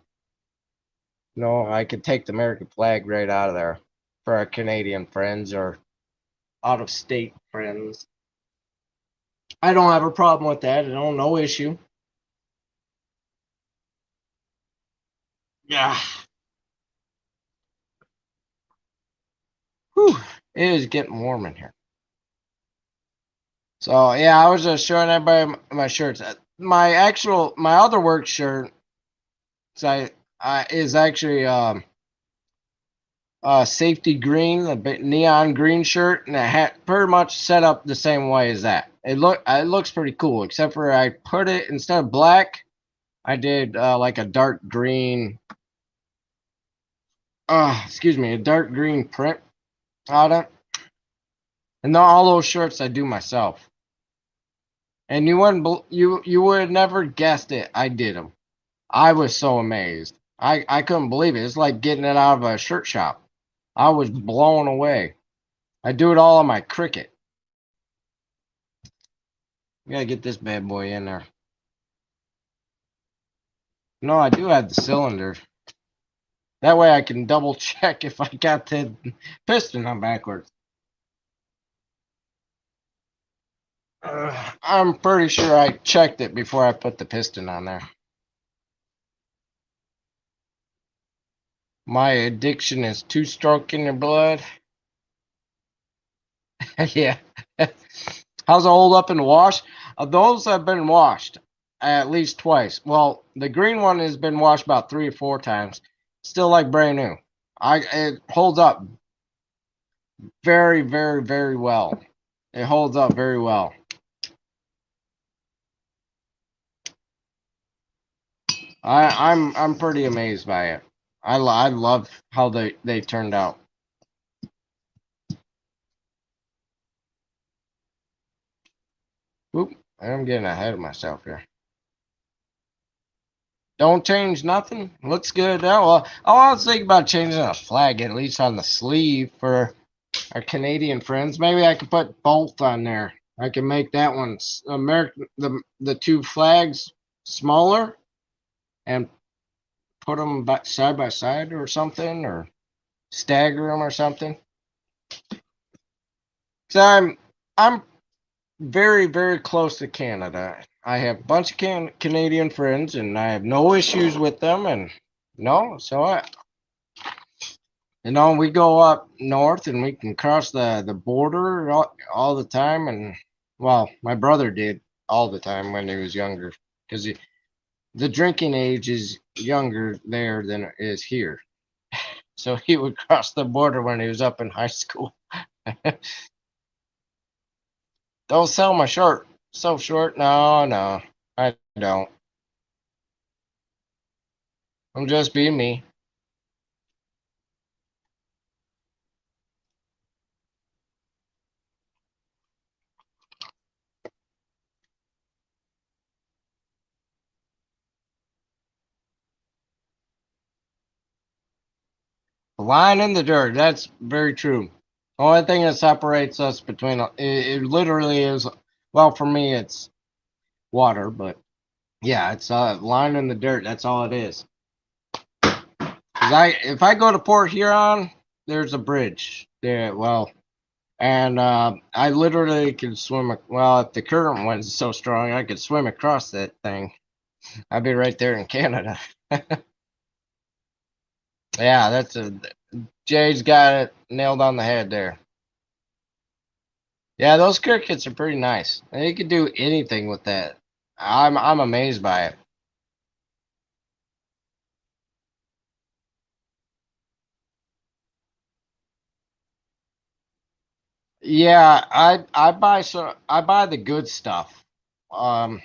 No, I could take the American flag right out of there for our Canadian friends or out of state friends. I don't have a problem with that. I don't no issue. Yeah. Whew. It is getting warm in here. So yeah, I was just showing everybody my shirts. My other work shirt is actually safety green, a bit neon green shirt, and it had pretty much set up the same way as that. It looks pretty cool, except for I put it instead of black, I did like a dark green. Excuse me, a dark green print on it. And all those shirts I do myself. And you would have never guessed it. I did them. I was so amazed. I couldn't believe it. It's like getting it out of a shirt shop. I was blown away. I do it all on my Cricut. Gotta get this bad boy in there. No, I do have the cylinder. That way I can double check if I got the piston on backwards. I'm pretty sure I checked it before I put the piston on there. My addiction is two-stroke in your blood. Yeah. How's it hold up in the wash? Those have been washed at least twice. Well, the green one has been washed about 3 or 4 times. Still like brand new. It holds up very, very, very well. It holds up very well. I'm pretty amazed by it. I love how they turned out. Oop, I'm getting ahead of myself here. Don't change nothing. Looks good. Oh, well, I was thinking about changing a flag at least on the sleeve for our Canadian friends. Maybe I could put both on there. I can make that one American the two flags smaller and put them side by side or something, or stagger them or something. So I'm very, very close to Canada. I have a bunch of Canadian friends, and I have no issues with them. And no, so we go up north, and we can cross the border all the time. And well, my brother did all the time when he was younger, because the drinking age is younger there than it is here. So he would cross the border when he was up in high school. Don't sell my shirt. So short. No, no, I don't. I'm just being me. Line in the dirt. That's very true. The only thing that separates us between it literally is, well, for me it's water, but yeah, it's a line in the dirt. That's all it is. 'Cause if I go to Port Huron, there's a bridge there. Well, and I literally could swim. Well, if the current was so strong, I could swim across that thing. I'd be right there in Canada. Yeah, Jay's got it nailed on the head there. Yeah, those crickets are pretty nice. And you can do anything with that. I'm amazed by it. Yeah, I buy the good stuff. Um,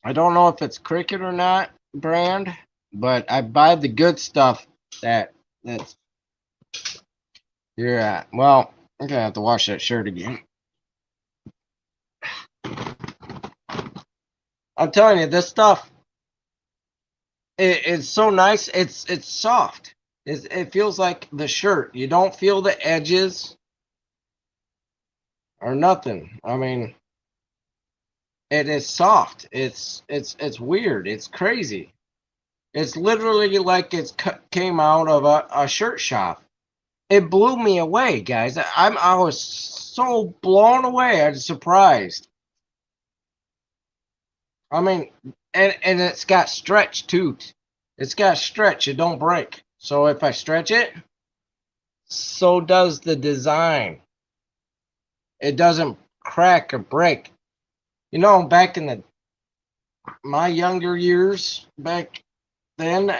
I don't know if it's Cricket or not brand, but I buy the good stuff that's you're at. Well, I'm gonna have to wash that shirt again. I'm telling you, this stuff, it's so nice. It's soft. It feels like the shirt. You don't feel the edges or nothing. I mean, it is soft. It's weird. It's crazy. It's literally like came out of a shirt shop. It blew me away, guys. I was so blown away. I was surprised. I mean, and it's got stretch too. It's got stretch. It don't break. So if I stretch it, so does the design. It doesn't crack or break. You know, back in my younger years, back then,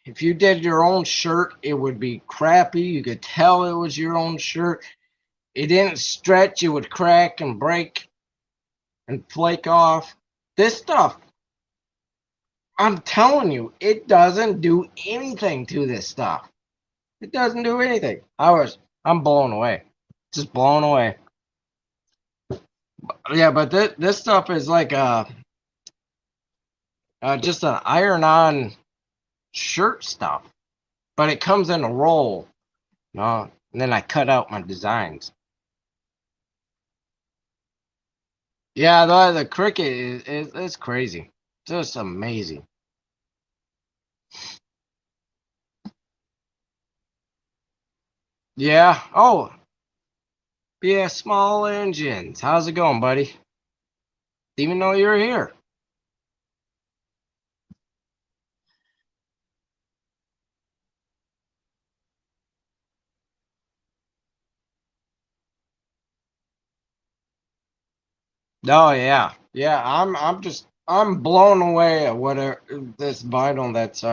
if you did your own shirt, it would be crappy. You could tell it was your own shirt. It didn't stretch. It would crack and break and flake off. This stuff, I'm telling you, it doesn't do anything to this stuff. It doesn't do anything. I'm blown away. Just blown away. Yeah, but this stuff is like just an iron-on shirt stuff, but it comes in a roll. No, and then I cut out my designs. Yeah, the Cricut is crazy. Just amazing. Yeah. Oh, yeah. Small engines. How's it going, buddy? Didn't even know you were here. Oh yeah, yeah. I'm blown away at this vinyl that's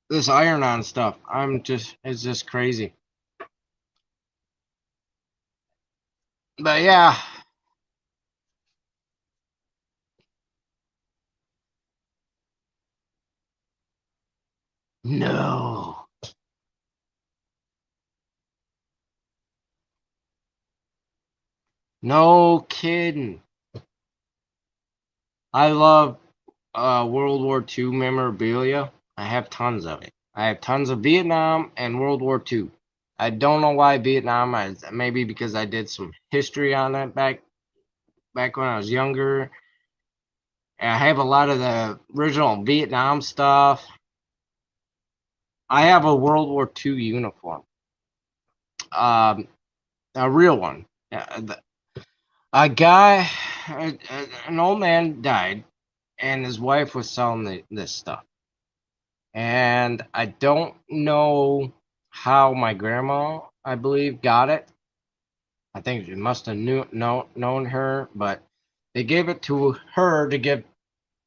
this iron-on stuff. It's just crazy. But yeah, no, no kidding. I love World War II memorabilia. I have tons of it. I have tons of Vietnam and World War II. I don't know why Vietnam. Maybe because I did some history on it back when I was younger. And I have a lot of the original Vietnam stuff. I have a World War II uniform, um, a real one. A guy, an old man died, and his wife was selling this stuff. And I don't know how my grandma, I believe, got it. I think she must have known her, but they gave it to her to give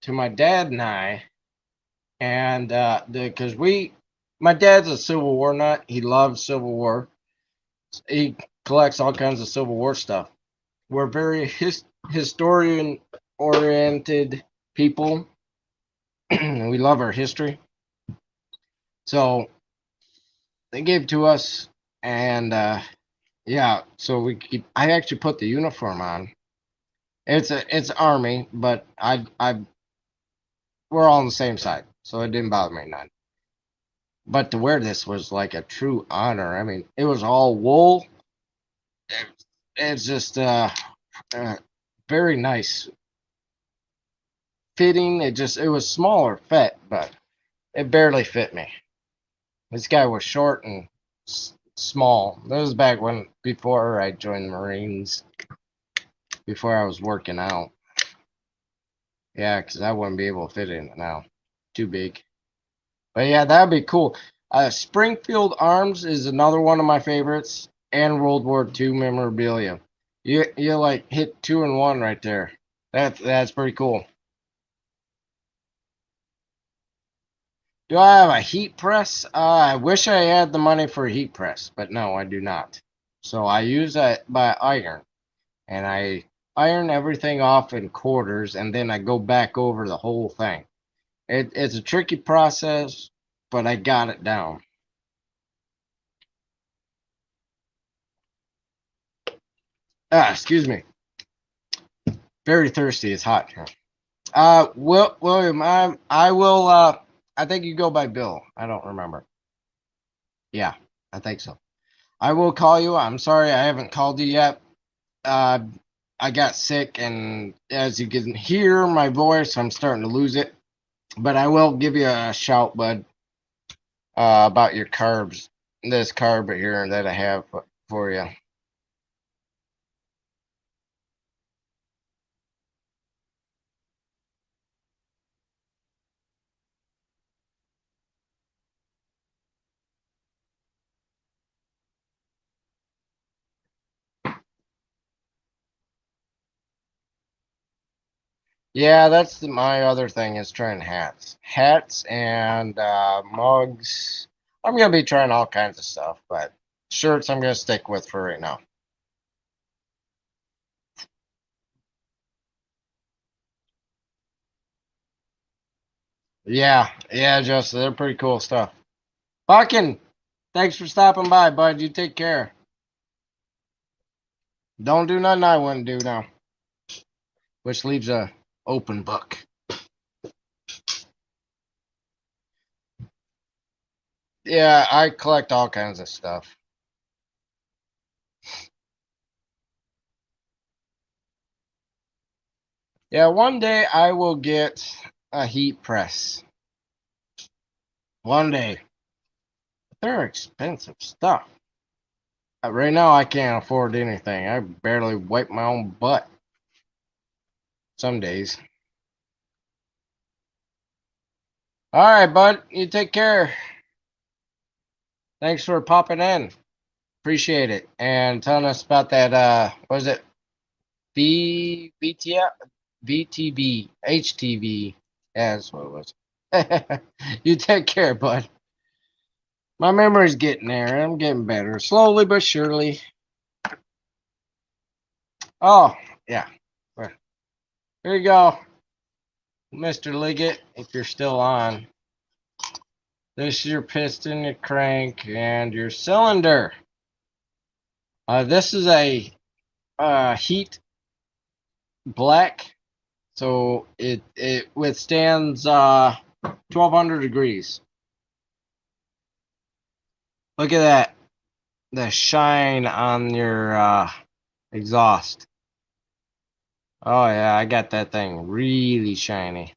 to my dad and I. And because my dad's a Civil War nut. He loves Civil War. He collects all kinds of Civil War stuff. We're very historian oriented people. We love our history. So they gave it to us, and yeah, so I actually put the uniform on. It's army, but I we're all on the same side, so it didn't bother me none. But to wear this was like a true honor. I mean, it was all wool. It's just uh very nice fitting. It was smaller fit, but it barely fit me. This guy was short and small. That was back when before I joined the Marines, before I was working out. Yeah, because I wouldn't be able to fit in it now. Too big. But yeah, that'd be cool. Springfield Arms is another one of my favorites, and World War II memorabilia. You like hit two and one right there. That's pretty cool. Do I have a heat press? I wish I had the money for a heat press, but no, I do not. So I use that by iron, and I iron everything off in quarters, and then I go back over the whole thing. It's a tricky process, but I got it down. Excuse me. Very thirsty. It's hot here. William, I will. I think you go by Bill. I don't remember. Yeah, I think so. I will call you. I'm sorry I haven't called you yet. Uh, I got sick, and as you can hear my voice, I'm starting to lose it. But I will give you a shout, bud, about your carbs. This carb here that I have for you. Yeah, that's my other thing is trying hats and mugs. I'm gonna be trying all kinds of stuff, but shirts I'm gonna stick with for right now. Yeah, yeah, Justin, they're pretty cool stuff. Buckin, thanks for stopping by, bud. You take care. Don't do nothing I wouldn't do now, which leaves a open book. Yeah, I collect all kinds of stuff. Yeah, one day I will get a heat press. One day. They're expensive stuff. Right now, I can't afford anything. I barely wipe my own butt some days. All right, bud. You take care. Thanks for popping in. Appreciate it. And telling us about that, what is it? BTF? VTB, HTV. Yeah, that's what it was. You take care, bud. My memory's getting there. I'm getting better. Slowly but surely. Oh, yeah. Here you go, Mr. Liggett, if you're still on. This is your piston, your crank, and your cylinder. This is a heat black, so it withstands 1200 degrees. Look at that, the shine on your exhaust. Oh yeah, I got that thing really shiny.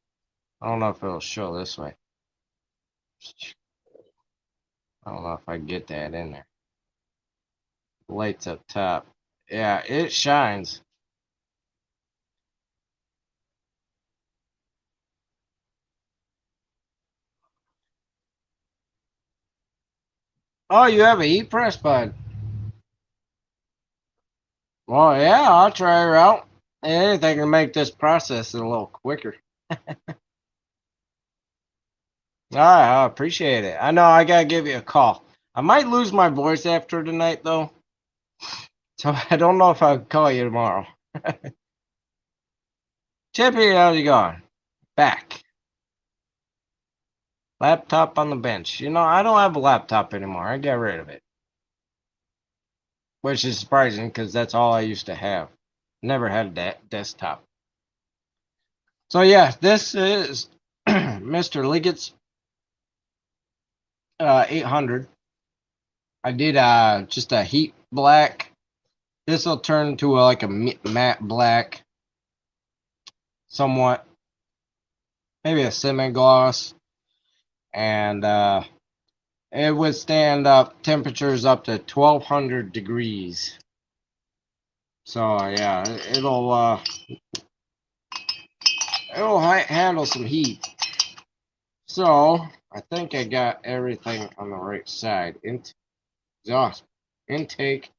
I don't know if it'll show this way. I don't know if I can get that in there. Lights up top. Yeah, it shines. Oh, you have a heat press, bud. Well, yeah, I'll try her out. Anything to make this process a little quicker. All right, I appreciate it. I know I gotta give you a call. I might lose my voice after tonight, though, so I don't know if I'll call you tomorrow. Chippy, how's it going? Back. Laptop on the bench. You know, I don't have a laptop anymore. I got rid of it, which is surprising because that's all I used to have. Never had a desktop. So yeah, this is Mr. Liggett's 800. I did just a heat black. This will turn to like a matte black, somewhat, maybe a semi gloss, and it would stand up temperatures up to 1200 degrees. So yeah, it'll handle some heat. So I think I got everything on the right side. Exhaust intake.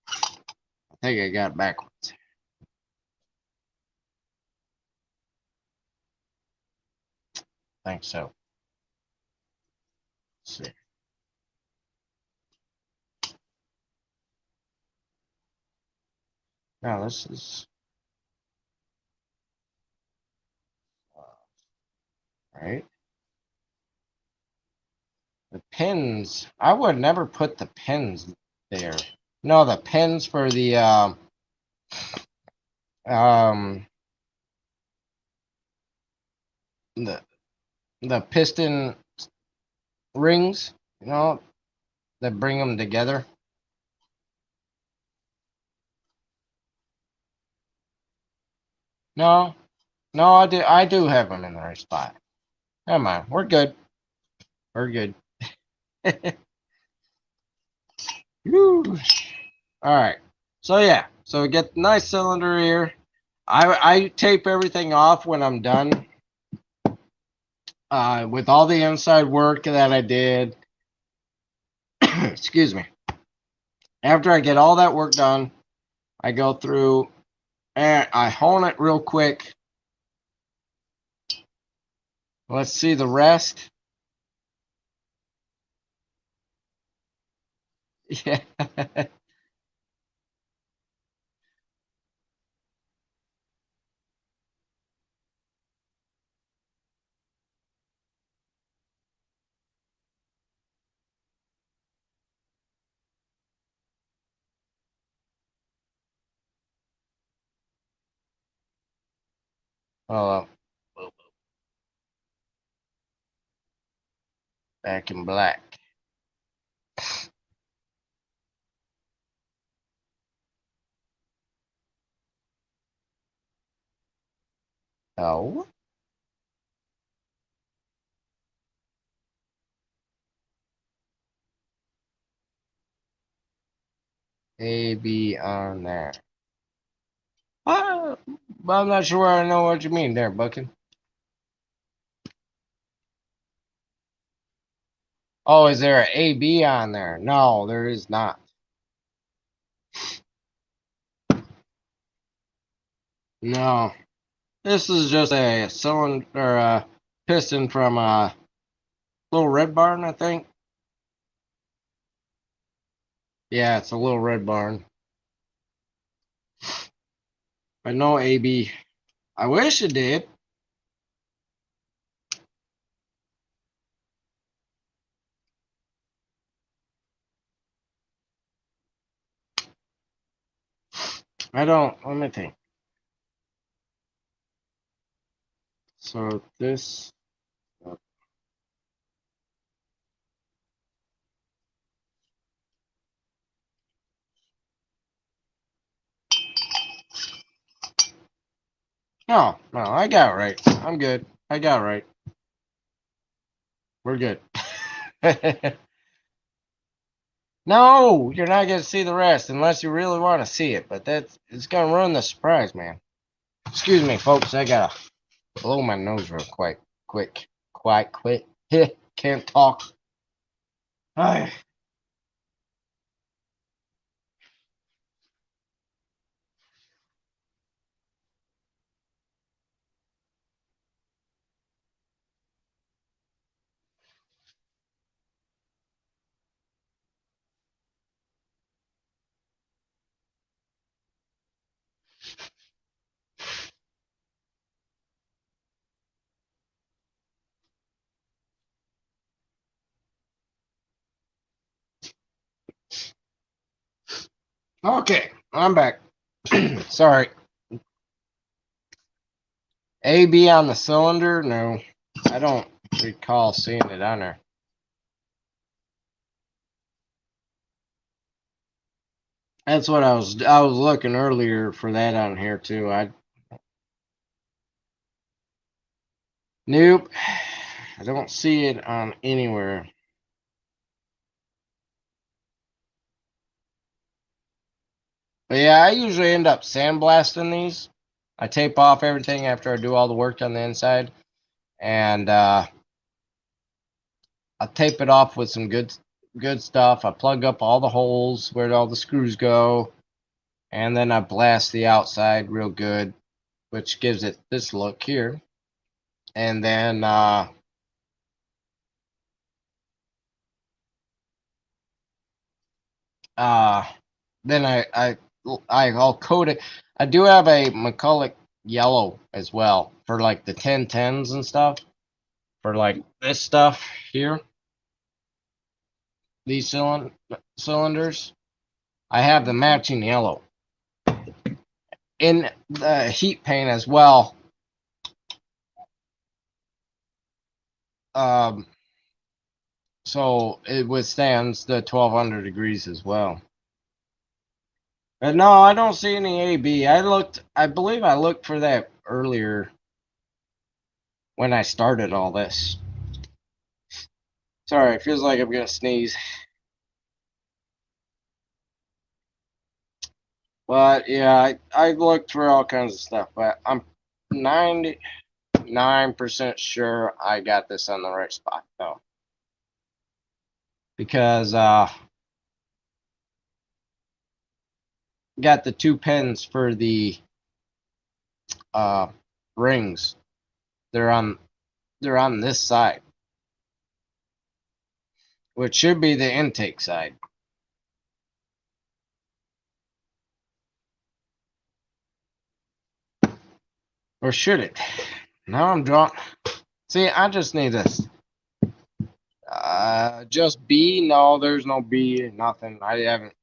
I think I got it backwards. I think so. Let's see. Now this is right. The pins. I would never put the pins there. No, the pins for the um the the piston rings, you know, that bring them together. No, no, I do have them in the right spot. Never mind, we're good. We're good. Woo. All right. So yeah, so we get the nice cylinder here. I tape everything off when I'm done with all the inside work that I did. Excuse me. After I get all that work done, I go through and I hone it real quick. Let's see the rest. Yeah. Oh, back in black. Oh, A B on there. Ah, but I'm not sure I know what you mean there, Buckin. Oh, is there an A B on there? No, there is not. No, this is just a cylinder or a piston from a Little Red Barn, I think. Yeah, it's a Little Red Barn. But no AB. I wish it did. I don't. Let me think. So this. No, no, I got it right. I'm good. I got it right. We're good. No, you're not gonna see the rest unless you really want to see it. But that's it's gonna ruin the surprise, man. Excuse me, folks. I gotta blow my nose real quite quick. Can't talk. Ay. Okay, I'm back. Sorry. AB on the cylinder? No, I don't recall seeing it on there. That's what I was looking earlier for that on here too. Nope. I don't see it on anywhere. But yeah, I usually end up sandblasting these. I tape off everything after I do all the work on the inside, and I tape it off with some good stuff. I plug up all the holes where all the screws go, and then I blast the outside real good, which gives it this look here. And then uh then I'll coat it. I do have a McCulloch yellow as well for like the 1010s and stuff. For like this stuff here, these cylinders. I have the matching yellow. In the heat paint as well, so it withstands the 1200 degrees as well. But no, I don't see any AB. I believe I looked for that earlier when I started all this. Sorry, it feels like I'm gonna sneeze. But yeah, I looked for all kinds of stuff, but I'm 99% sure I got this on the right spot though. Because got the two pins for the uh rings. They're on this side, which should be the intake side. Or should it? Now I'm drunk. See, I just need this. Just B? No, there's no B. Nothing. I haven't.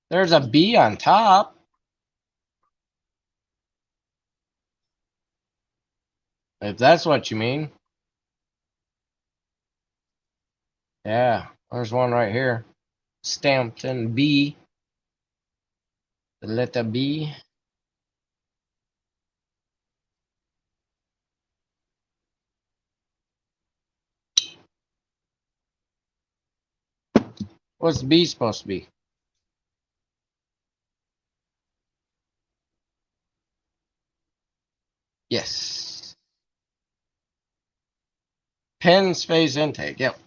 There's a B on top. If that's what you mean. Yeah, there's one right here. Stamped in B. The letter B. What's B supposed to be? Yes. Pen space intake. Yep.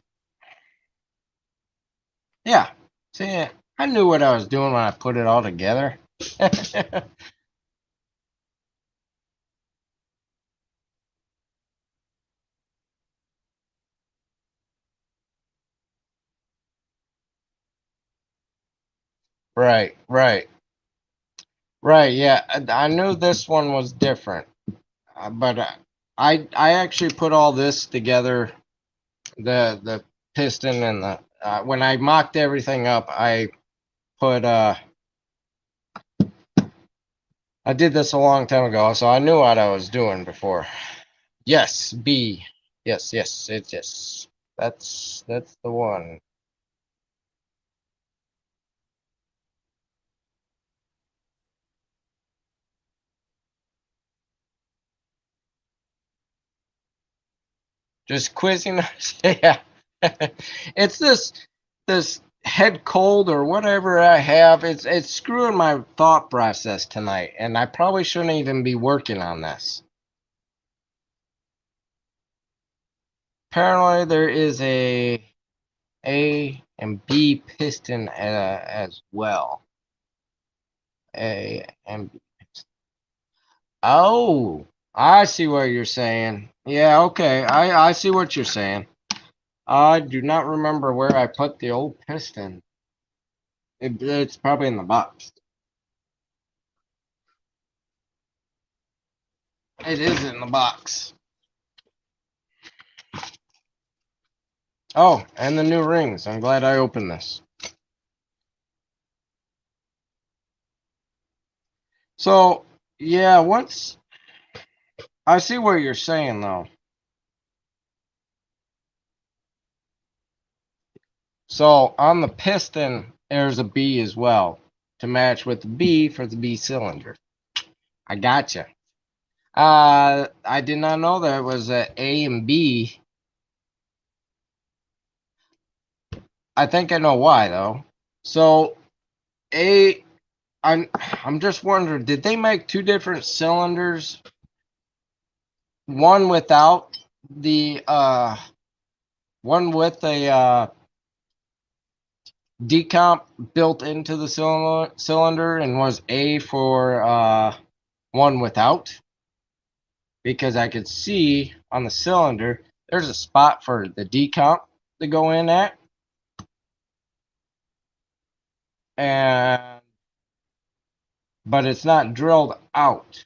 Yeah. See, I knew what I was doing when I put it all together. Right, right, right. Yeah, I knew this one was different, but I actually put all this together, the piston and the when I mocked everything up, I put I did this a long time ago, so I knew what I was doing before. Yes, B. Yes, yes, it's yes. That's the one. Just quizzing us. Yeah. It's this head cold or whatever I have. It's screwing my thought process tonight, and I probably shouldn't even be working on this. Apparently, there is A and B piston as well. A and B. Oh, I see what you're saying. Yeah, okay. I see what you're saying. I do not remember where I put the old piston. It's probably in the box. It is in the box. Oh, and the new rings. I'm glad I opened this. So, yeah, I see what you're saying though. So, on the piston, there's a B as well to match with the B for the B cylinder. I gotcha. I did not know that it was a and B. I think I know why though. So, A I'm just wondering, did they make two different cylinders? One without the one with a decomp built into the cylinder and was A for one without? Because I could see on the cylinder there's a spot for the decomp to go in at, and but it's not drilled out.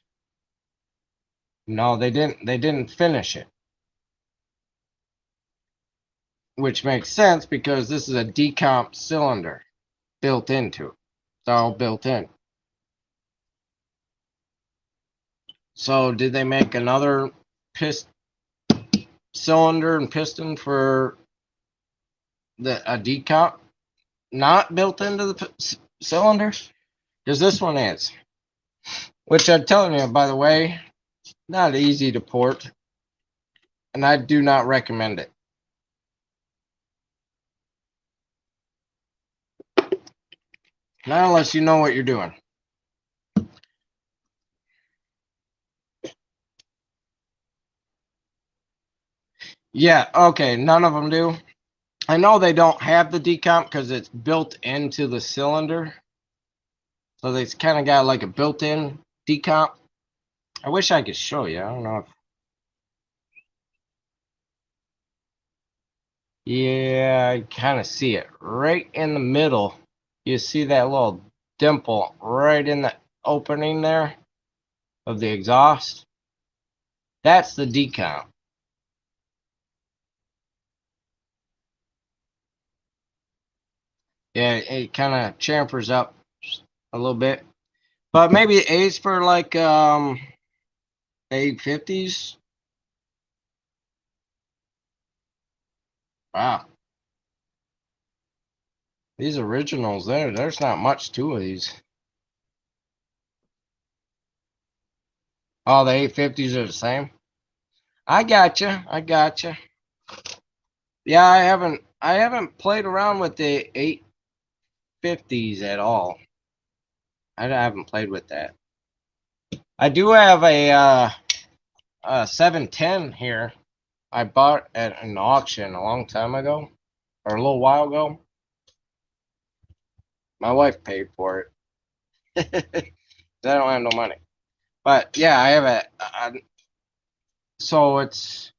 No, they didn't finish it. which makes sense because this is a decomp cylinder built into it. It's all built in. So did they make another cylinder and piston for a decomp not built into the cylinder? Because this one is. Which I'm telling you, by the way, not easy to port. And I do not recommend it. Not unless you know what you're doing. Yeah, okay, none of them do. I know they don't have the decomp because it's built into the cylinder. So it's kind of got like a built-in decomp. I wish I could show you. I don't know if... Yeah, I kind of see it. Right in the middle, you see that little dimple right in the opening there of the exhaust? That's the decomp. Yeah, it kind of chamfers up a little bit. But maybe A's for like 850s. Wow. These originals there's not much to these. All the 850s are the same. I gotcha. I gotcha. Yeah, I haven't played around with the 850s at all. I haven't played with that. I do have a 710 here. I bought at an auction a long time ago, or a little while ago. My wife paid for it. I don't have no money. But yeah, I have so it's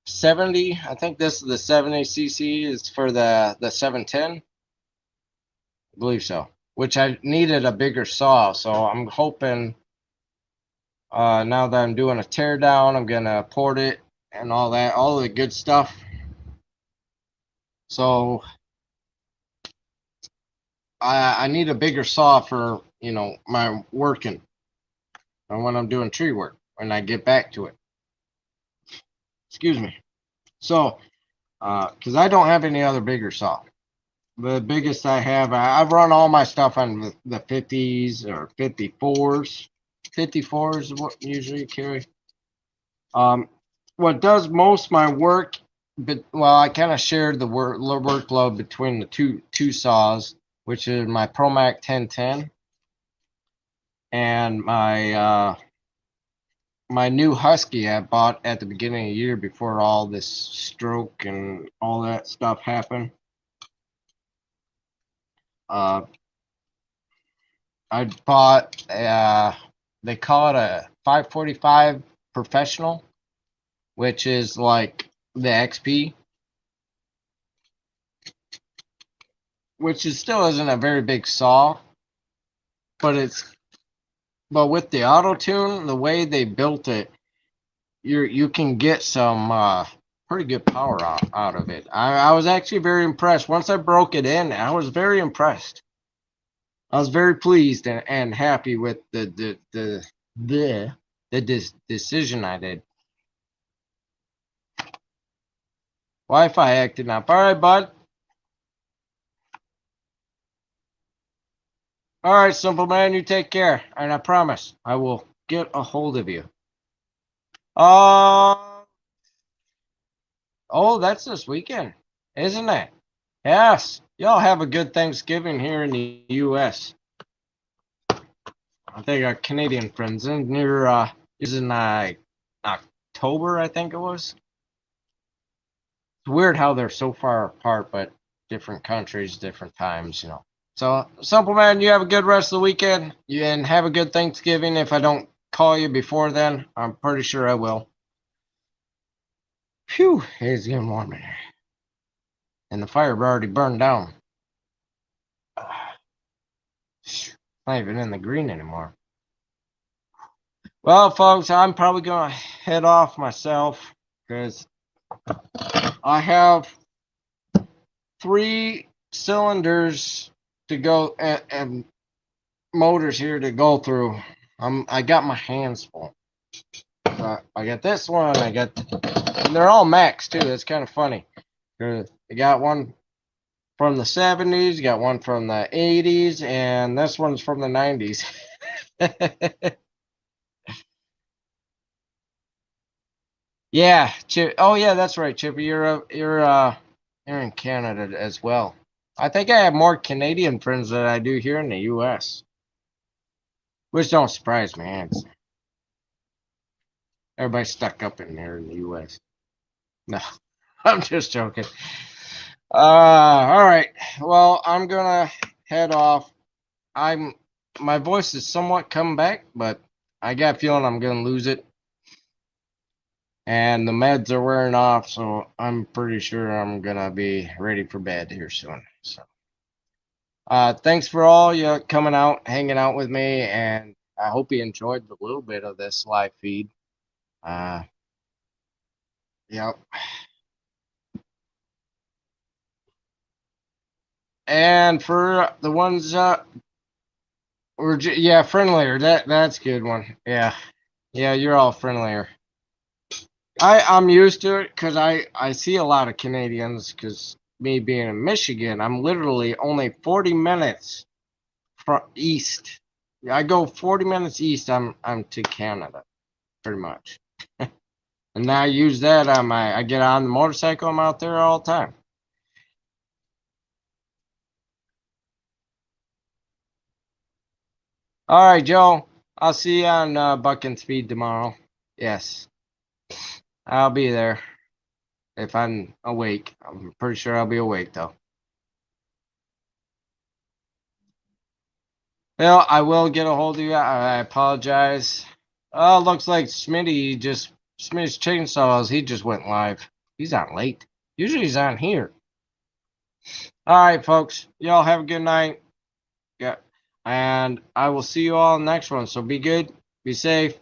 70. I think this is the 70cc is for the 710. I believe so. Which I needed a bigger saw, so I'm hoping now that I'm doing a tear down, I'm gonna port it and all that, all the good stuff. So I need a bigger saw for, you know, my working and when I'm doing tree work when I get back to it. Excuse me. So, because I don't have any other bigger saw. The biggest I have, I've run all my stuff on the 50s or 54s. 54s is what usually carry. What does most my work, but well, I kind of shared the workload between the two saws, which is my Promac 1010 and my new Husky I bought at the beginning of the year before all this stroke and all that stuff happened. I bought they call it a 545 Professional, which is like the XP, which is still isn't a very big saw, but with the auto tune, the way they built it, you can get some pretty good power out of it. I was actually very impressed. Once I broke it in, I was very impressed. I was very pleased and happy with the decision I did. Wi-Fi acting up. All right, bud. All right, simple man. You take care, and I promise I will get a hold of you. Oh, that's this weekend, isn't it? Yes. Y'all have a good Thanksgiving here in the U.S. I think our Canadian friends in near is in October, I think it was. It's weird how they're so far apart, but different countries, different times, you know. So, simple man, you have a good rest of the weekend. And have a good Thanksgiving. If I don't call you before then, I'm pretty sure I will. Phew, it's getting warm in here. And the fire already burned down. Not even in the green anymore. Well, folks, I'm probably going to head off myself because I have 3 cylinders to go and motors here to go through. I got my hands full. I got this one. And they're all Max too. It's kind of funny. I got one from the 70s, you got one from the 80s, and this one's from the 90s. Yeah, Chip. Oh yeah, that's right, Chippy. You're in Canada as well. I think I have more Canadian friends than I do here in the U.S., which don't surprise me. Everybody's stuck up in there in the U.S. No, I'm just joking. All right. Well, I'm gonna head off. My voice is somewhat coming back, but I got a feeling I'm gonna lose it. And the meds are wearing off, so I'm pretty sure I'm gonna be ready for bed here soon. So, thanks for all you coming out, hanging out with me, and I hope you enjoyed the little bit of this live feed. Uh, yep. And for the ones yeah, friendlier. That's a good one. Yeah, yeah, you're all friendlier. I'm used to it because I see a lot of Canadians because me being in Michigan, I'm literally only 40 minutes from east. I go 40 minutes east. I'm to Canada, pretty much. And now I use that on I get on the motorcycle. I'm out there all the time. All right, Joe. I'll see you on Buck and Speed tomorrow. Yes, I'll be there if I'm awake. I'm pretty sure I'll be awake though. Well, I will get a hold of you. I apologize. Oh, looks like Smitty's Chainsaws. He just went live. He's on late. Usually he's on here. All right, folks. Y'all have a good night. Yeah. And I will see you all in the next one. So be good, be safe,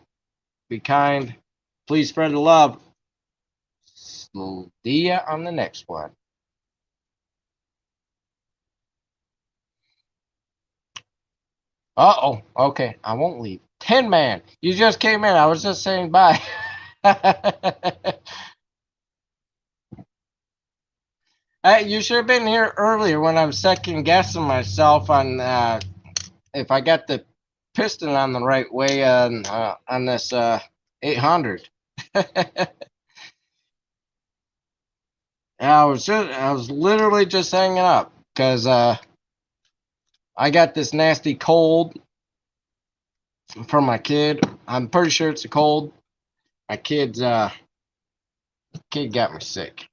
be kind. Please spread the love. See ya on the next one. Uh-oh. Okay. I won't leave. Tin Man, you just came in. I was just saying bye. Hey, you should have been here earlier when I'm second guessing myself on if I got the piston on the right way on this 800. I was literally just hanging up because I got this nasty cold from my kid. I'm pretty sure it's a cold. My kid got me sick.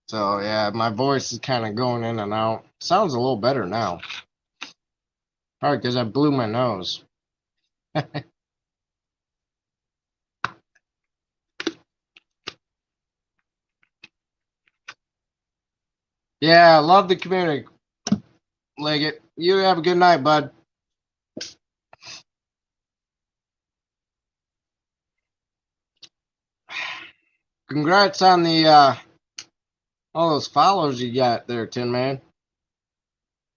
So yeah, my voice is kind of going in and out. Sounds a little better now. Probably because I blew my nose. Yeah, I love the community. Leggett, you have a good night, bud. Congrats on the all those followers you got there, Tin Man.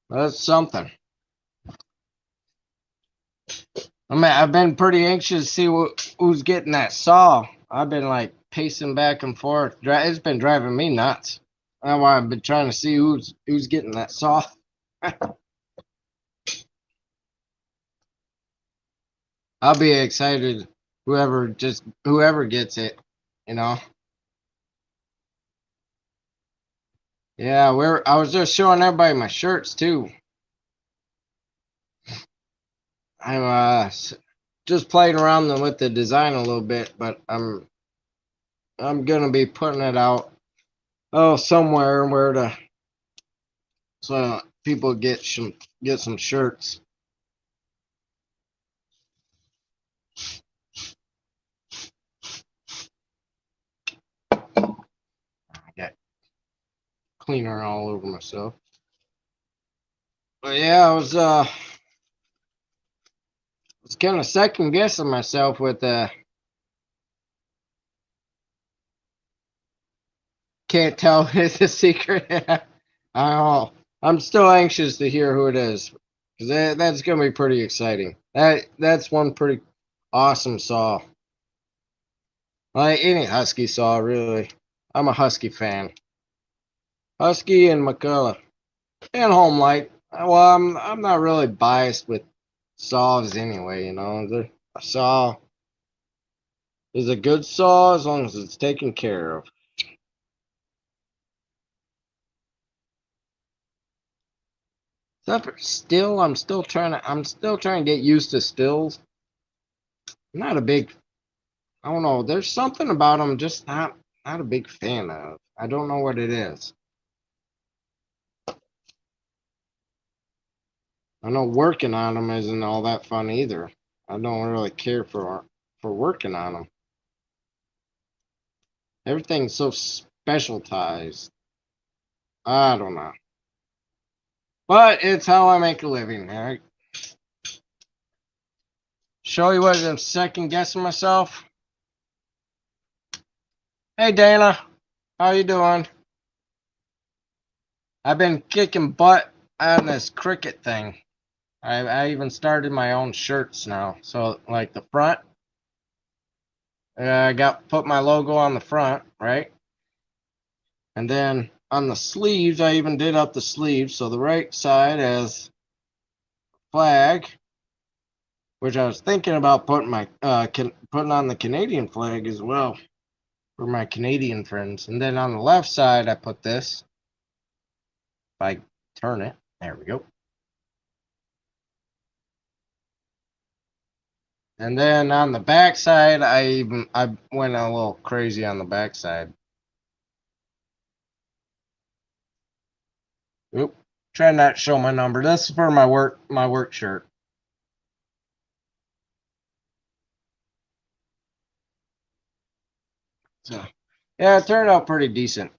That's something. I've been pretty anxious to see who's getting that saw. I've been like pacing back and forth. It's been driving me nuts. That's why I've been trying to see who's getting that saw. I'll be excited whoever gets it, you know. Yeah, I was just showing everybody my shirts too. I'm just playing around with the design a little bit, but I'm gonna be putting it out somewhere where to so people get some shirts. I got cleaner all over myself. But yeah, I was kind of second guessing myself with Can't tell it's a secret. I don't know. I'm still anxious to hear who it is because that's gonna be pretty exciting. That's one pretty awesome saw. Like any Husky saw, really. I'm a Husky fan. Husky and McCullough and Homelight. Well, I'm not really biased with saws anyway. You know, a saw is a good saw as long as it's taken care of. Except for still, I'm still trying to get used to stills. I'm not a big, I don't know. There's something about them just not a big fan of. I don't know what it is. I know working on them isn't all that fun either. I don't really care for working on them. Everything's so specialized. I don't know. But it's how I make a living, all right? Show you what I'm second guessing myself. Hey Dana, how you doing? I've been kicking butt on this Cricut thing. I even started my own shirts now. So like the front, I put my logo on the front, right? And then on the sleeves, I even did up the sleeves. So the right side has flag, which I was thinking about putting my putting on the Canadian flag as well for my Canadian friends. And then on the left side, I put this. If I turn it, there we go. And then on the back side, I went a little crazy on the back side. Oop, try not to show my number. This is for my work shirt. So yeah, it turned out pretty decent.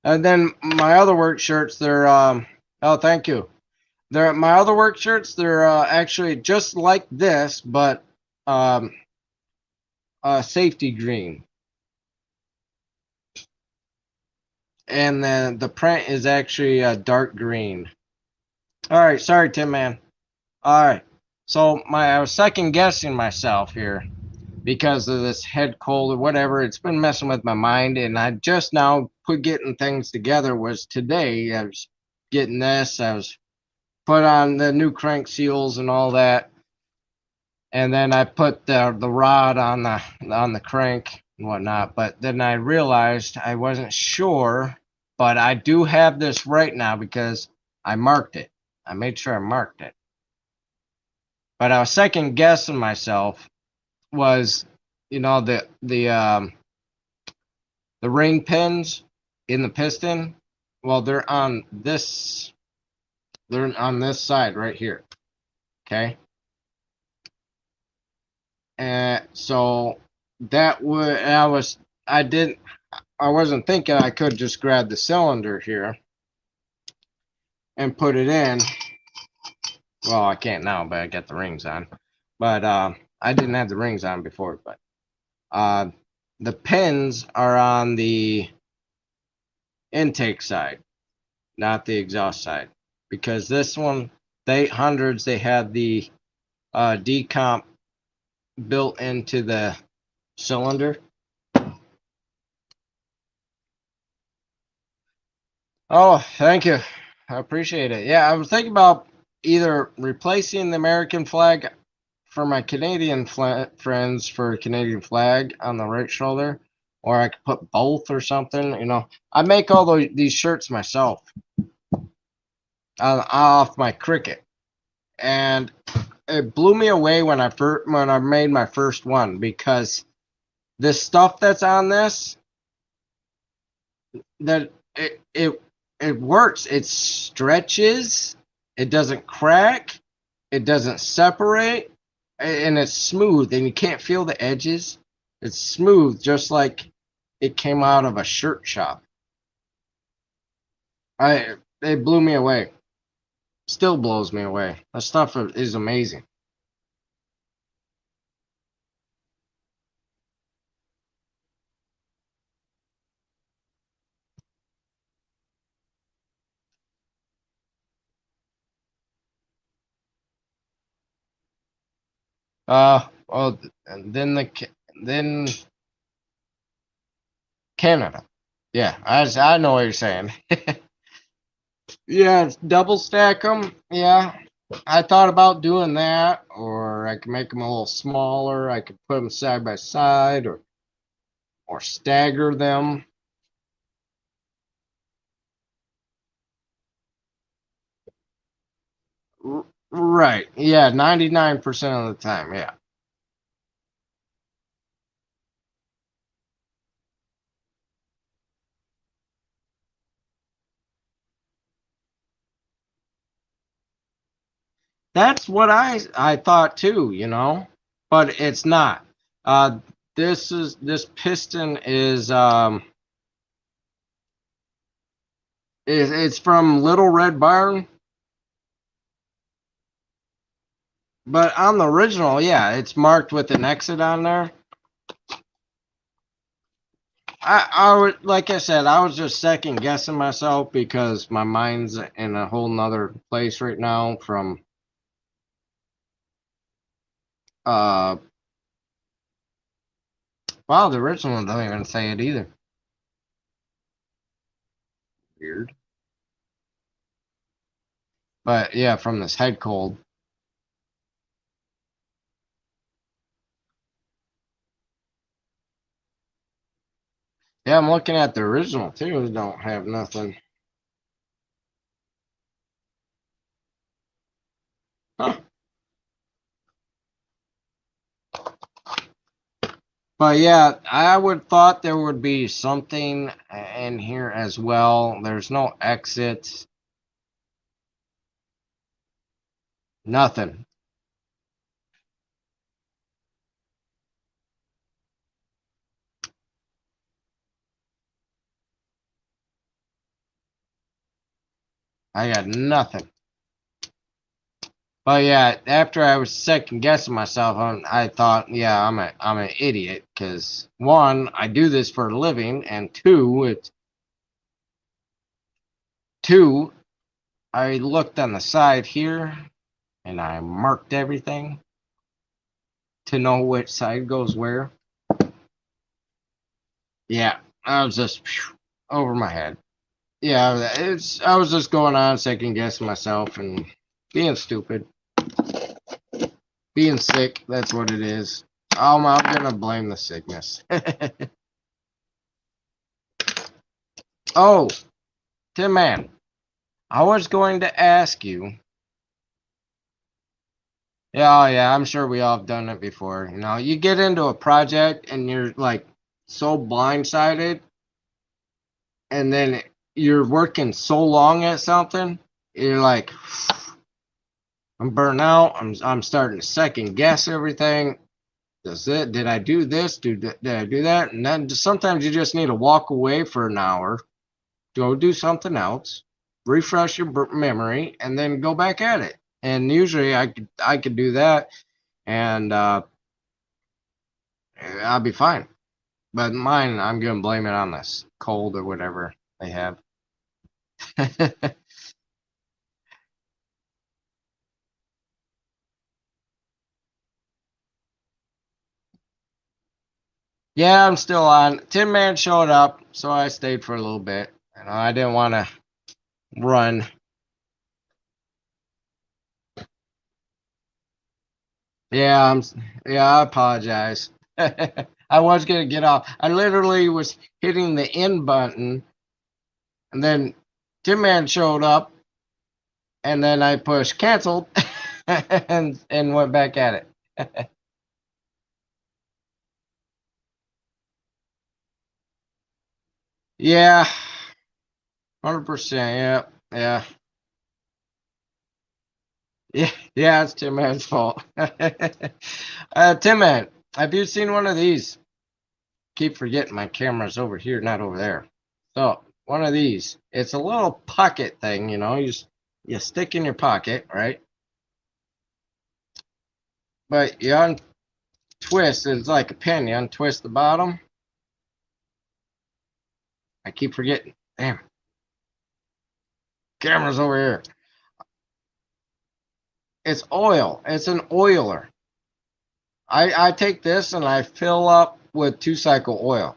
And then my other work shirts, they're oh thank you. They're my other work shirts, they're actually just like this, but um safety green. And then the print is actually dark green. All right, sorry Tim man. All right. So I was second guessing myself here because of this head cold or whatever. It's been messing with my mind, and I just now put getting things together. Was today I was getting this. I was put on the new crank seals and all that, and then I put the rod on the crank and whatnot. But then I realized I wasn't sure, but I do have this right now because I marked it. I made sure I marked it. But I was second guessing myself was, you know, the ring pins in the piston. Well, they're on this side right here. Okay. And so that would I wasn't thinking I could just grab the cylinder here and put it in. Well, I can't now, but I got the rings on. But I didn't have the rings on before, but the pins are on the intake side, not the exhaust side, because this one, the 800s, they had the decomp built into the cylinder. Oh, thank you. I appreciate it. Yeah, I was thinking about either replacing the American flag for my Canadian friends for a Canadian flag on the right shoulder, or I could put both or something. You know, I make all these shirts myself off my Cricut, and it blew me away when I made my first one because this stuff that's on this that it works. It stretches. It doesn't crack. It doesn't separate, and it's smooth. And you can't feel the edges. It's smooth, just like it came out of a shirt shop. It blew me away. Still blows me away. That stuff is amazing. Well, and then Canada. Yeah, I know what you're saying. Yeah, double stack them. Yeah, I thought about doing that, or I could make them a little smaller. I could put them side by side, or stagger them. Right. Yeah, 99% of the time. Yeah. That's what I thought too, but it's not. Uh, this piston is it's from Little Red Barn, but on the original, yeah, it's marked with an exit on there. I would, like I said, I was just second guessing myself because my mind's in a whole nother place right now from uh wow, the original don't even say it either. Weird. But yeah, from this head cold. Yeah, I'm looking at the original too. Don't have nothing. Huh. But yeah, I would thought there would be something in here as well. There's no exits, nothing. I got nothing. But yeah, after I was second guessing myself, I thought, yeah, I'm an idiot because one, I do this for a living, and two, I looked on the side here and I marked everything to know which side goes where. Yeah, I was just over my head. Yeah, I was just going on second guessing myself and being stupid, being sick. That's what it is. I'm gonna blame the sickness. Oh, Tim Man, I was going to ask you. Yeah, oh, yeah, I'm sure we all have done it before. You get into a project and you're like so blindsided, and then you're working so long at something, you're like, I'm burnt out. I'm starting to second guess everything. Did I do this? Did I do that? And then sometimes you just need to walk away for an hour, go do something else, refresh your memory, and then go back at it. And usually I could do that, and I'll be fine. But mine, I'm gonna blame it on this cold or whatever they have. Yeah, I'm still on. Tin Man showed up, so I stayed for a little bit. I didn't want to run. Yeah, yeah, I apologize. I was gonna get off. I literally was hitting the end button, and then Tin Man showed up, and then I pushed canceled, and went back at it. Yeah, 100%. Yeah, yeah, yeah, yeah. It's Tin Man's fault. Tin Man, have you seen one of these? Keep forgetting my camera's over here, not over there. So one of these. It's a little pocket thing, you stick in your pocket, right? But you untwist. It's like a pin. You untwist the bottom. I keep forgetting. Damn, camera's over here. It's oil. It's an oiler. I take this and I fill up with 2-cycle oil.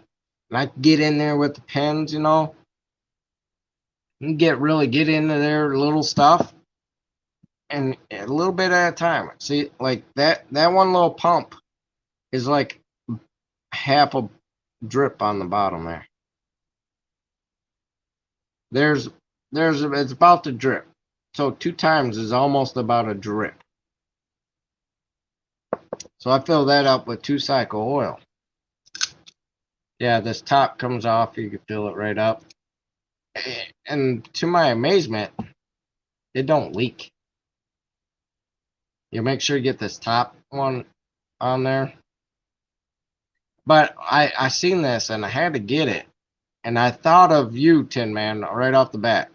And I get in there with the pens, you know. You get into their little stuff. And a little bit at a time. See, like that one little pump is like half a drip on the bottom there. There's it's about to drip. So 2 times is almost about a drip. So I fill that up with 2-cycle oil. Yeah, this top comes off. You can fill it right up. And to my amazement, it don't leak. You make sure you get this top one on there. But I seen this and I had to get it. And I thought of you, Tin Man, right off the bat.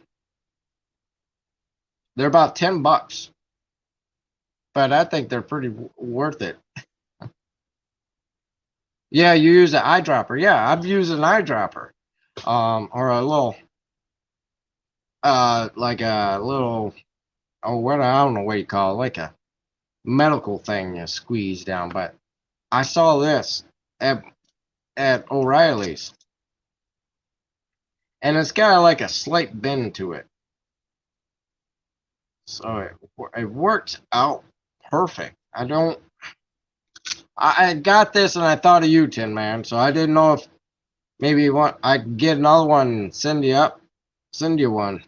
They're about $10. But I think they're pretty worth it. Yeah, you use an eyedropper. Yeah, I've used an eyedropper. Or a little like a little, oh, what, I don't know what you call it, like a medical thing you squeeze down. But I saw this at O'Reilly's, and it's got like a slight bend to it, so it works out perfect. I got this and I thought of you, Tin Man, so I didn't know if maybe you want I could get another one and send you one.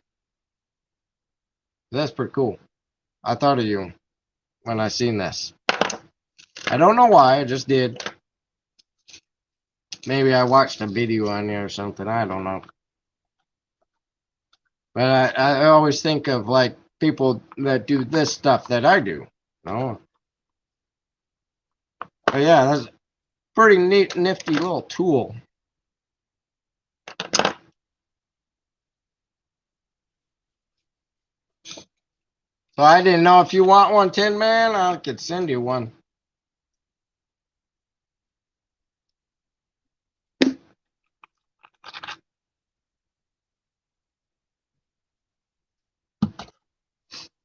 That's pretty cool. I thought of you when I seen this. I don't know why, I just did. Maybe I watched a video on you or something. I don't know. But I always think of like people that do this stuff that I do. No. But yeah, that's a pretty neat, nifty little tool. So I didn't know if you want one, Tin Man. I could send you one.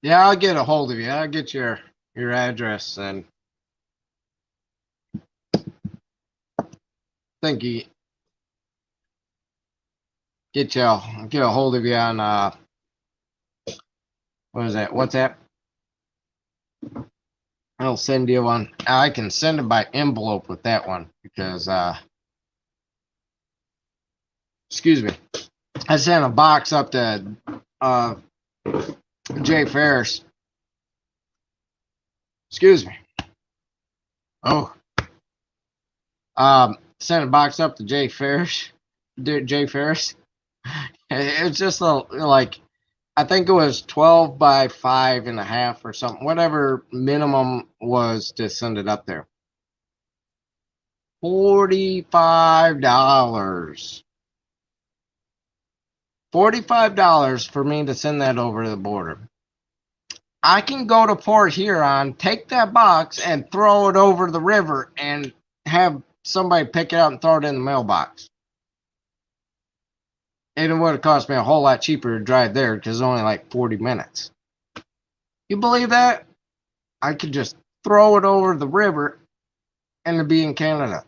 Yeah, I'll get a hold of you. I'll get your address and think you get a hold of you on what is that? WhatsApp? I'll send you one. I can send it by envelope with that one because excuse me. I sent a box up to Jay Ferris. Excuse me. Oh. Sent a box up to Jay Ferris. Jay Ferris. It's just like I think it was 12 by 5.5 or something. Whatever minimum was to send it up there. $45. $45 for me to send that over the border. I can go to Port Huron, take that box, and throw it over the river and have somebody pick it up and throw it in the mailbox. And it would have cost me a whole lot cheaper to drive there because it's only like 40 minutes. You believe that? I could just throw it over the river and it'd be in Canada.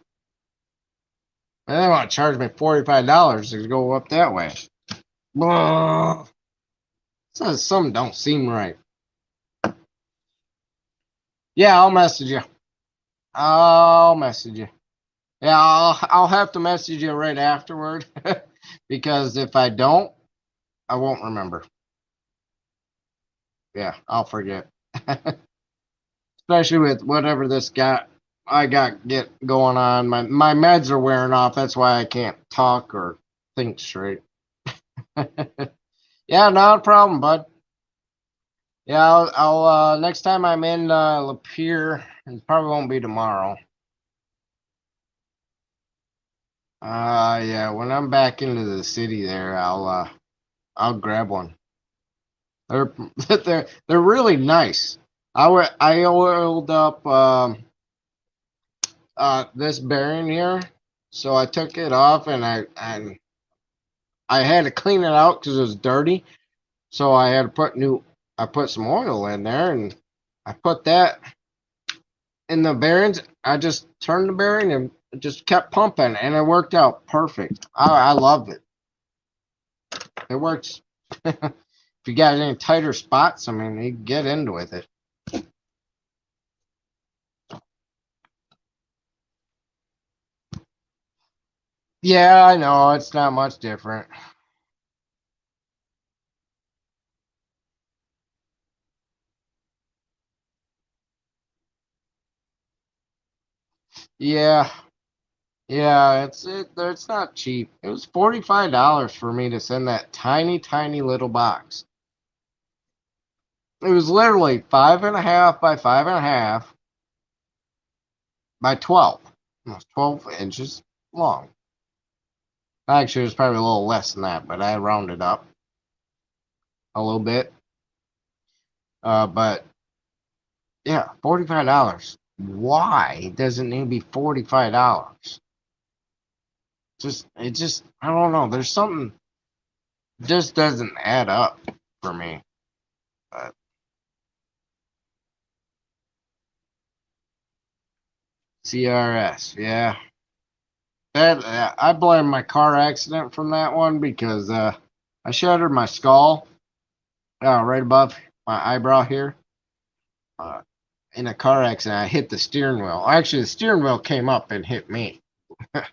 And they want to charge me $45 to go up that way. So something don't seem right. Yeah, I'll message you. I'll message you. Yeah, I'll have to message you right afterward because if I don't, I won't remember. Yeah, I'll forget. Especially with whatever I got going on. My meds are wearing off. That's why I can't talk or think straight. Yeah, not a problem, bud. Yeah, I'll next time I'm in Lapeer, it probably won't be tomorrow. Yeah, when I'm back into the city there, I'll grab one. They're they're really nice. I oiled up this bearing here, so I took it off and I had to clean it out because it was dirty. So I had to put some oil in there, and I put that in the bearings, I just turned the bearing and it just kept pumping, and it worked out perfect. I loved it. It works. If you got any tighter spots, I mean, you get into with it. Yeah, I know it's not much different. Yeah, yeah, it's not cheap. It was $45 for me to send that tiny, tiny little box. It was literally 5.5 by 5.5 by 12. It was 12 inches long. Actually, it was probably a little less than that, but I rounded up a little bit. But yeah, $45. Why does it need to be $45? Just I don't know. There's something just doesn't add up for me. But CRS, yeah. That I blame my car accident from that one because I shattered my skull right above my eyebrow here. Uh, in a car accident, I hit the steering wheel. Actually, the steering wheel came up and hit me.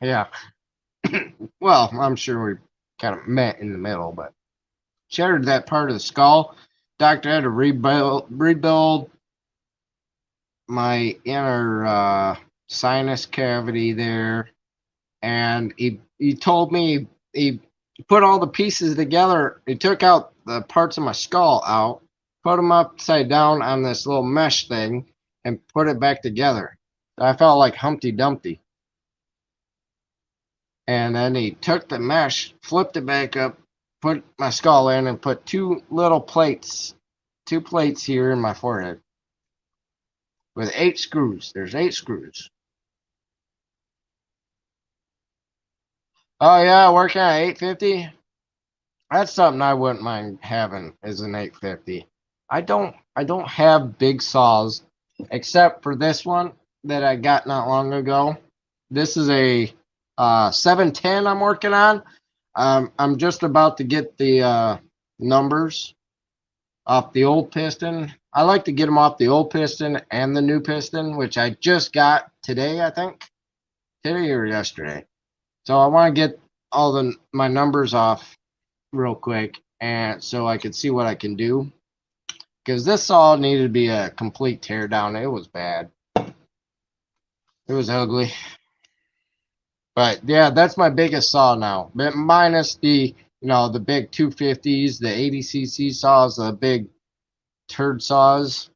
Yeah. Well, I'm sure we kind of met in the middle, but shattered that part of the skull. Doctor had to rebuild my inner sinus cavity there, and he told me he put all the pieces together. He took out the parts of my skull out, put them upside down on this little mesh thing, and put it back together. I felt like Humpty Dumpty. And then he took the mesh, flipped it back up, put my skull in, and put two little plates, 2 plates here in my forehead with 8 screws. There's 8 screws. Oh yeah, working at 850. That's something I wouldn't mind having is an 850. I don't have big saws except for this one that I got not long ago. This is a 710 I'm working on. I'm just about to get the numbers off the old piston. I like to get them off the old piston and the new piston, which I just got today, I think. Today or yesterday. So I want to get all the my numbers off real quick and so I could see what I can do. Because this saw needed to be a complete tear down. It was bad. It was ugly. But yeah, that's my biggest saw now. But minus the big 250s, the 80cc saws, the big turd saws.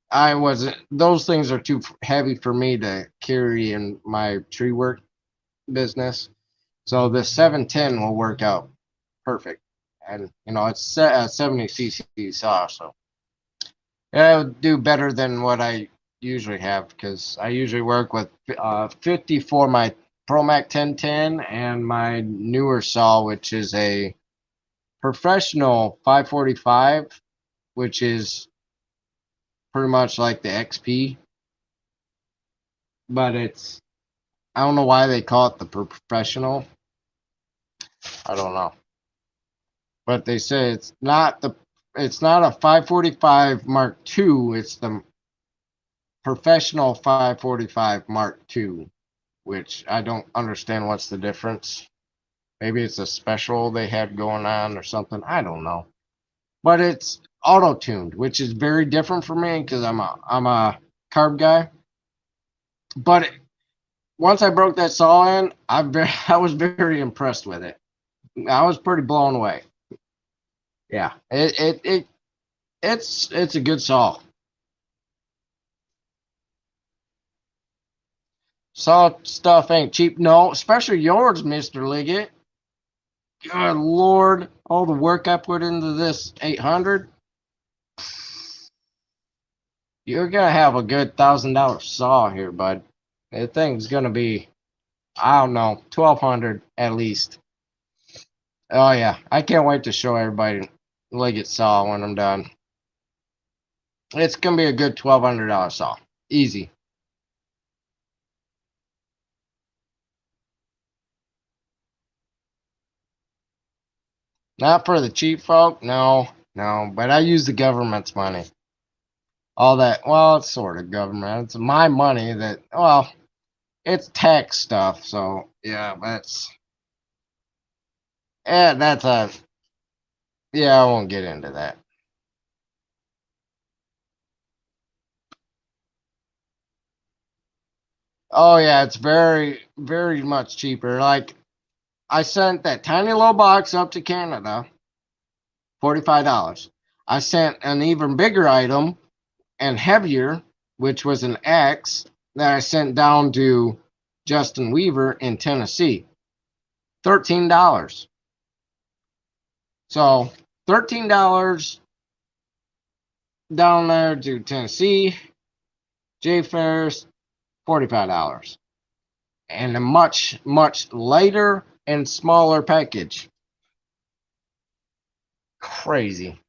I wasn't. Those things are too heavy for me to carry in my tree work business. So the 710 will work out perfect, and it's a 70cc saw, so yeah, it would do better than what I usually have because I usually work with 50 for my ProMac 1010 and my newer saw, which is a professional 545, which is pretty much like the XP, but I don't know why they call it the professional. I don't know. But they say it's not a 545 Mark II, it's the professional 545 Mark II, which I don't understand what's the difference. Maybe it's a special they had going on or something. I don't know. But it's auto tuned, which is very different for me because I'm a carb guy. But once I broke that saw in, I was very impressed with it. I was pretty blown away. Yeah, it's a good saw. Saw stuff ain't cheap, no, especially yours, Mister Liggett. Good Lord, all the work I put into this 800. You're gonna have a good $1,000 saw here, bud. That thing's gonna be, I don't know, 1,200 at least. Oh yeah, I can't wait to show everybody Liggett saw when I'm done. It's gonna be a good $1,200 saw, easy. Not for the cheap folk, no, no. But I use the government's money. All that, well, it's sort of government. It's my money that, well, it's tax stuff. So yeah, that's a, yeah, I won't get into that. Oh yeah, it's very, very much cheaper. Like I sent that tiny little box up to Canada, $45. I sent an even bigger item and heavier, which was an X that I sent down to Justin Weaver in Tennessee. $13. So $13 down there to Tennessee. J Ferris, $45. And a much, much lighter and smaller package. Crazy.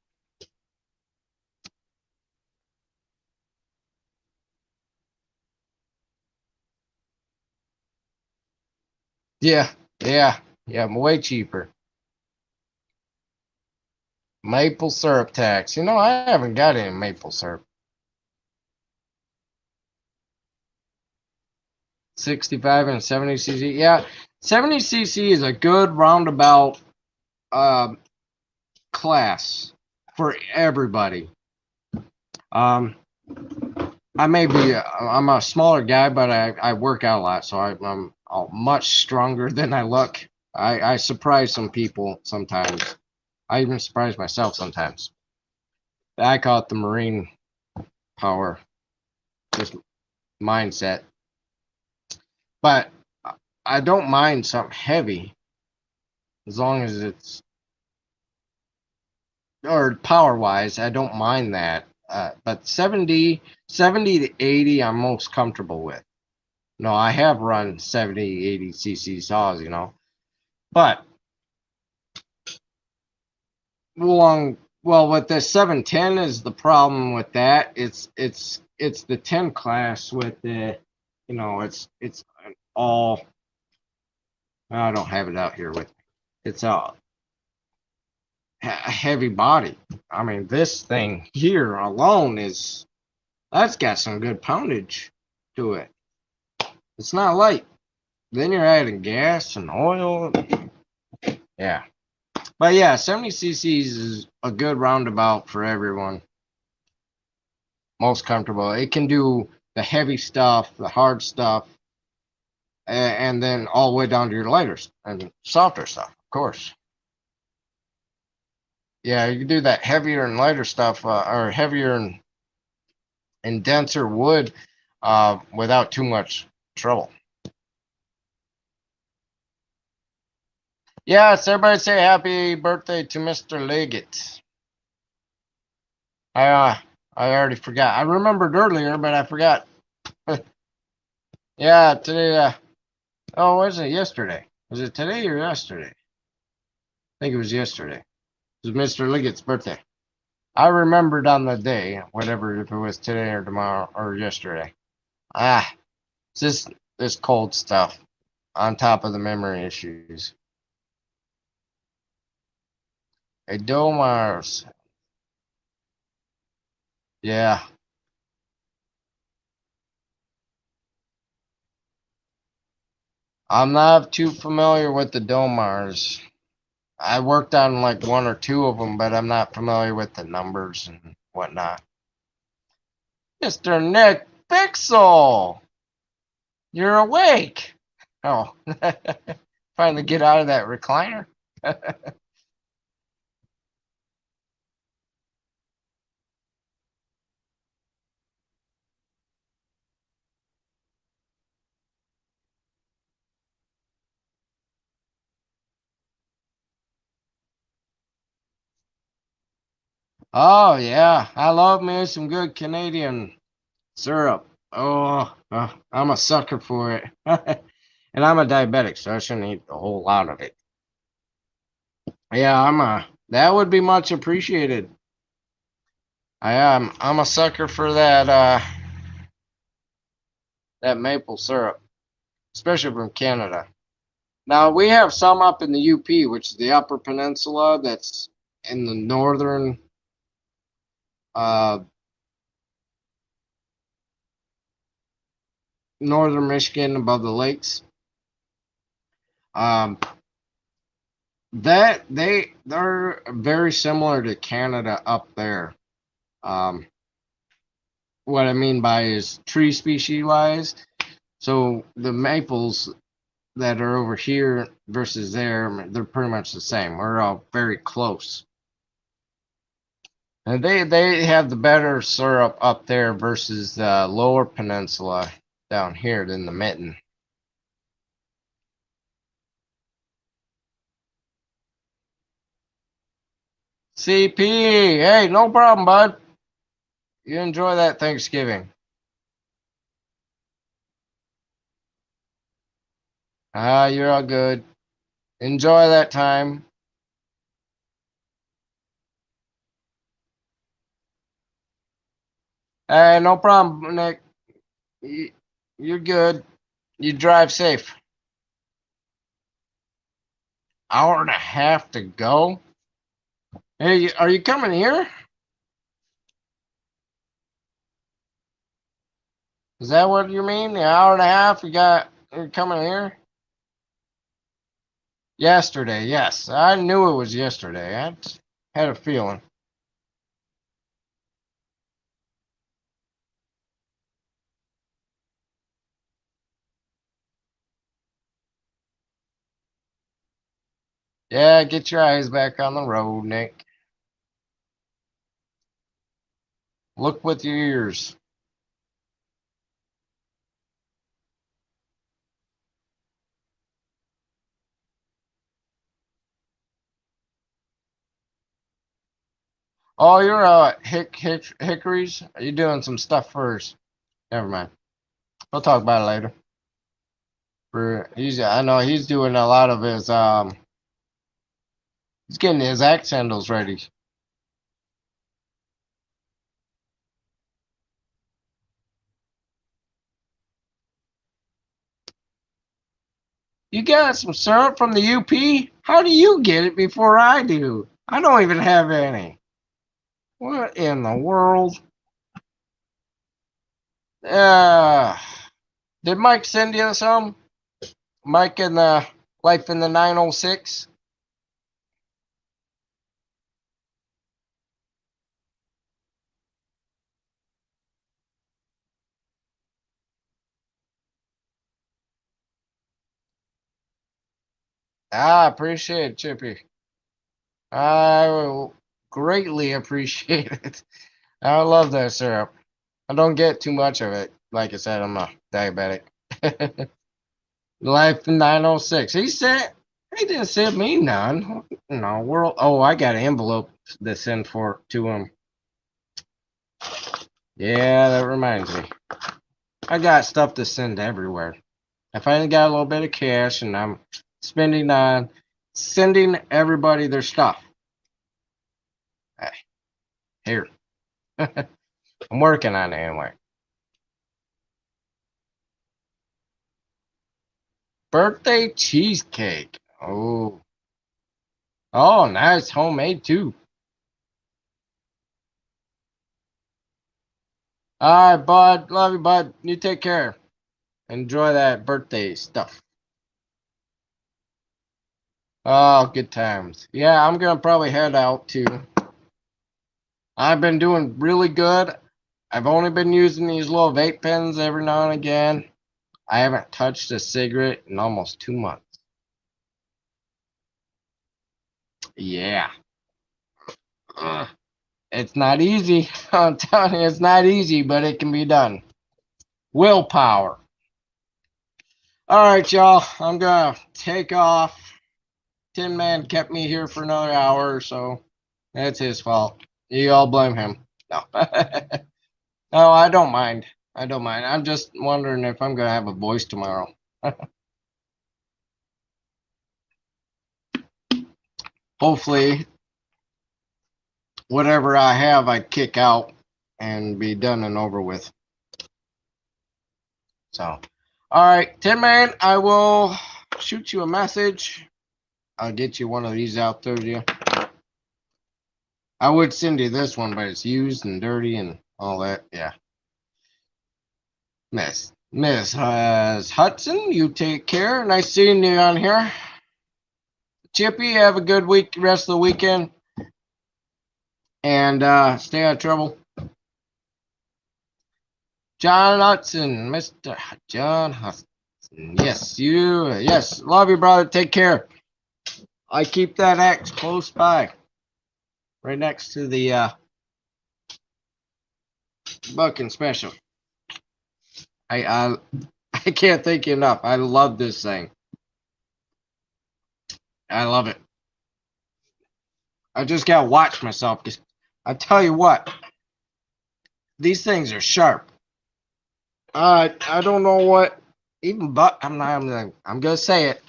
Yeah, yeah, yeah, way cheaper. Maple syrup tax. You know, I haven't got any maple syrup. 65 and 70 cc. Yeah, 70 cc is a good roundabout uh, class for everybody. Um, I may be, I'm a smaller guy, but I work out a lot, so I'm much stronger than I look. I surprise some people sometimes. I even surprise myself sometimes. I call it the Marine power, just mindset. But I don't mind something heavy as long as it's, or power wise, I don't mind that. But 70 to 80, I'm most comfortable with. No, I have run 70, 80 cc saws, you know. But well, with the 710 is the problem with that. It's the 10 class with the, you know, it's all, I don't have it out here with me. It's a heavy body. I mean, this thing here alone is, that's got some good poundage to it. It's not light. Then you're adding gas and oil. Yeah. But yeah, 70 cc's is a good roundabout for everyone. Most comfortable. It can do the heavy stuff, the hard stuff, and then all the way down to your lighter and softer stuff, of course. Yeah, you can do that heavier and lighter stuff, or heavier and denser wood without too much trouble. Yes, everybody say happy birthday to Mr. Liggett. I uh, I already forgot. I remembered earlier, but I forgot. Yeah, today. Oh, was it yesterday? Was it today or yesterday? I think it was yesterday. It was Mr. Liggett's birthday. I remembered on the day, whatever, if it was today or tomorrow or yesterday. Ah, it's just this cold stuff on top of the memory issues. Hey, Domars. Yeah, I'm not too familiar with the Domars. I worked on like one or two of them, but I'm not familiar with the numbers and whatnot. Mr. Nick Pixel, you're awake. Oh, finally get out of that recliner. Oh yeah, I love me some good Canadian syrup. Oh, I'm a sucker for it. And I'm a diabetic, so I shouldn't eat a whole lot of it. Yeah, that would be much appreciated. I'm a sucker for that maple syrup, especially from Canada. Now we have some up in the UP, which is the Upper Peninsula, that's in the uh, northern Michigan above the lakes. Um, they're very similar to Canada up there. Um, what I mean by is tree species wise. So the maples that are over here versus there, they're pretty much the same. We're all very close. And they have the better syrup up there versus the lower peninsula down here than the mitten. CP, hey, no problem, bud. You enjoy that Thanksgiving. You're all good. Enjoy that time. Hey, no problem, Nick. You're good. You drive safe. Hour and a half to go. Hey, are you coming here? Is that what you mean? The hour and a half you're coming here? Yesterday, yes. I knew it was yesterday. I had a feeling. Yeah, get your eyes back on the road, Nick. Look with your ears. Oh, you're Hickories? Are you doing some stuff first? Never mind. We'll talk about it later. I know he's doing a lot of his he's getting his axe handles ready. You got some syrup from the UP? How do you get it before I do? I don't even have any. What in the world? Uh, did Mike send you some? Mike in the Life in the 906? I appreciate it, Chippy. I will greatly appreciate it. I love that syrup. I don't get too much of it. Like I said, I'm a diabetic. Life in 906. He didn't send me none. No world. Oh, I got an envelope to send to him. Yeah, that reminds me. I got stuff to send everywhere. I finally got a little bit of cash, and I'm spending on sending everybody their stuff. Here. I'm working on it anyway. Birthday cheesecake. Oh. Oh, nice. Homemade too. All right, bud. Love you, bud. You take care. Enjoy that birthday stuff. Oh, good times. Yeah, I'm gonna probably head out too. I've been doing really good. I've only been using these little vape pens every now and again. I haven't touched a cigarette in almost 2 months. Yeah. Ugh. It's not easy. I'm telling you, it's not easy, but it can be done. Willpower. All right, y'all. I'm gonna take off. Tin Man kept me here for another hour or so. That's his fault. You all blame him. No. No, I don't mind. I don't mind. I'm just wondering if I'm gonna have a voice tomorrow. Hopefully, whatever I have, I kick out and be done and over with. So, all right, Tin Man, I will shoot you a message. I'll get you one of these out there to you. I would send you this one, but it's used and dirty and all that. Yeah. Miss Hudson, you take care. Nice seeing you on here. Chippy, have a good week, rest of the weekend. And stay out of trouble. John Hudson, Mr. John Hudson. Yes, you. Yes, love you, brother. Take care. I keep that axe close by, right next to the Bucking Special. I can't thank you enough. I love this thing. I love it. I just gotta watch myself because I tell you what, these things are sharp. I don't know what even I'm gonna say it.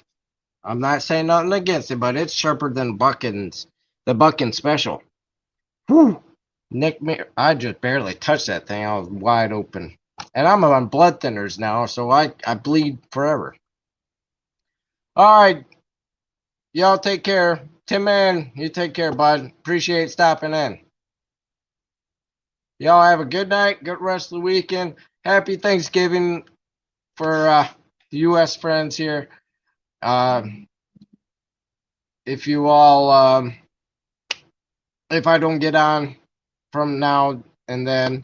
I'm not saying nothing against it, but it's sharper than the Bucking Special. Whew. Nick, I just barely touched that thing. I was wide open. And I'm on blood thinners now, so I bleed forever. All right. Y'all take care. Tim Man, you take care, bud. Appreciate stopping in. Y'all have a good night. Good rest of the weekend. Happy Thanksgiving for the U.S. friends here. If you all, if I don't get on from now and then,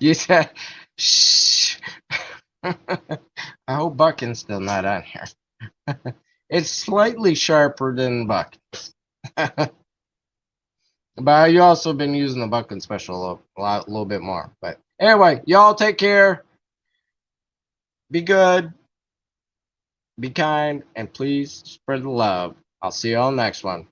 you said, shh. I hope Bucking's still not on here. It's slightly sharper than Bucking's. But you also been using the Bucking Special a little bit more. But anyway, y'all take care. Be good. Be kind. And please spread the love. I'll see you all next one.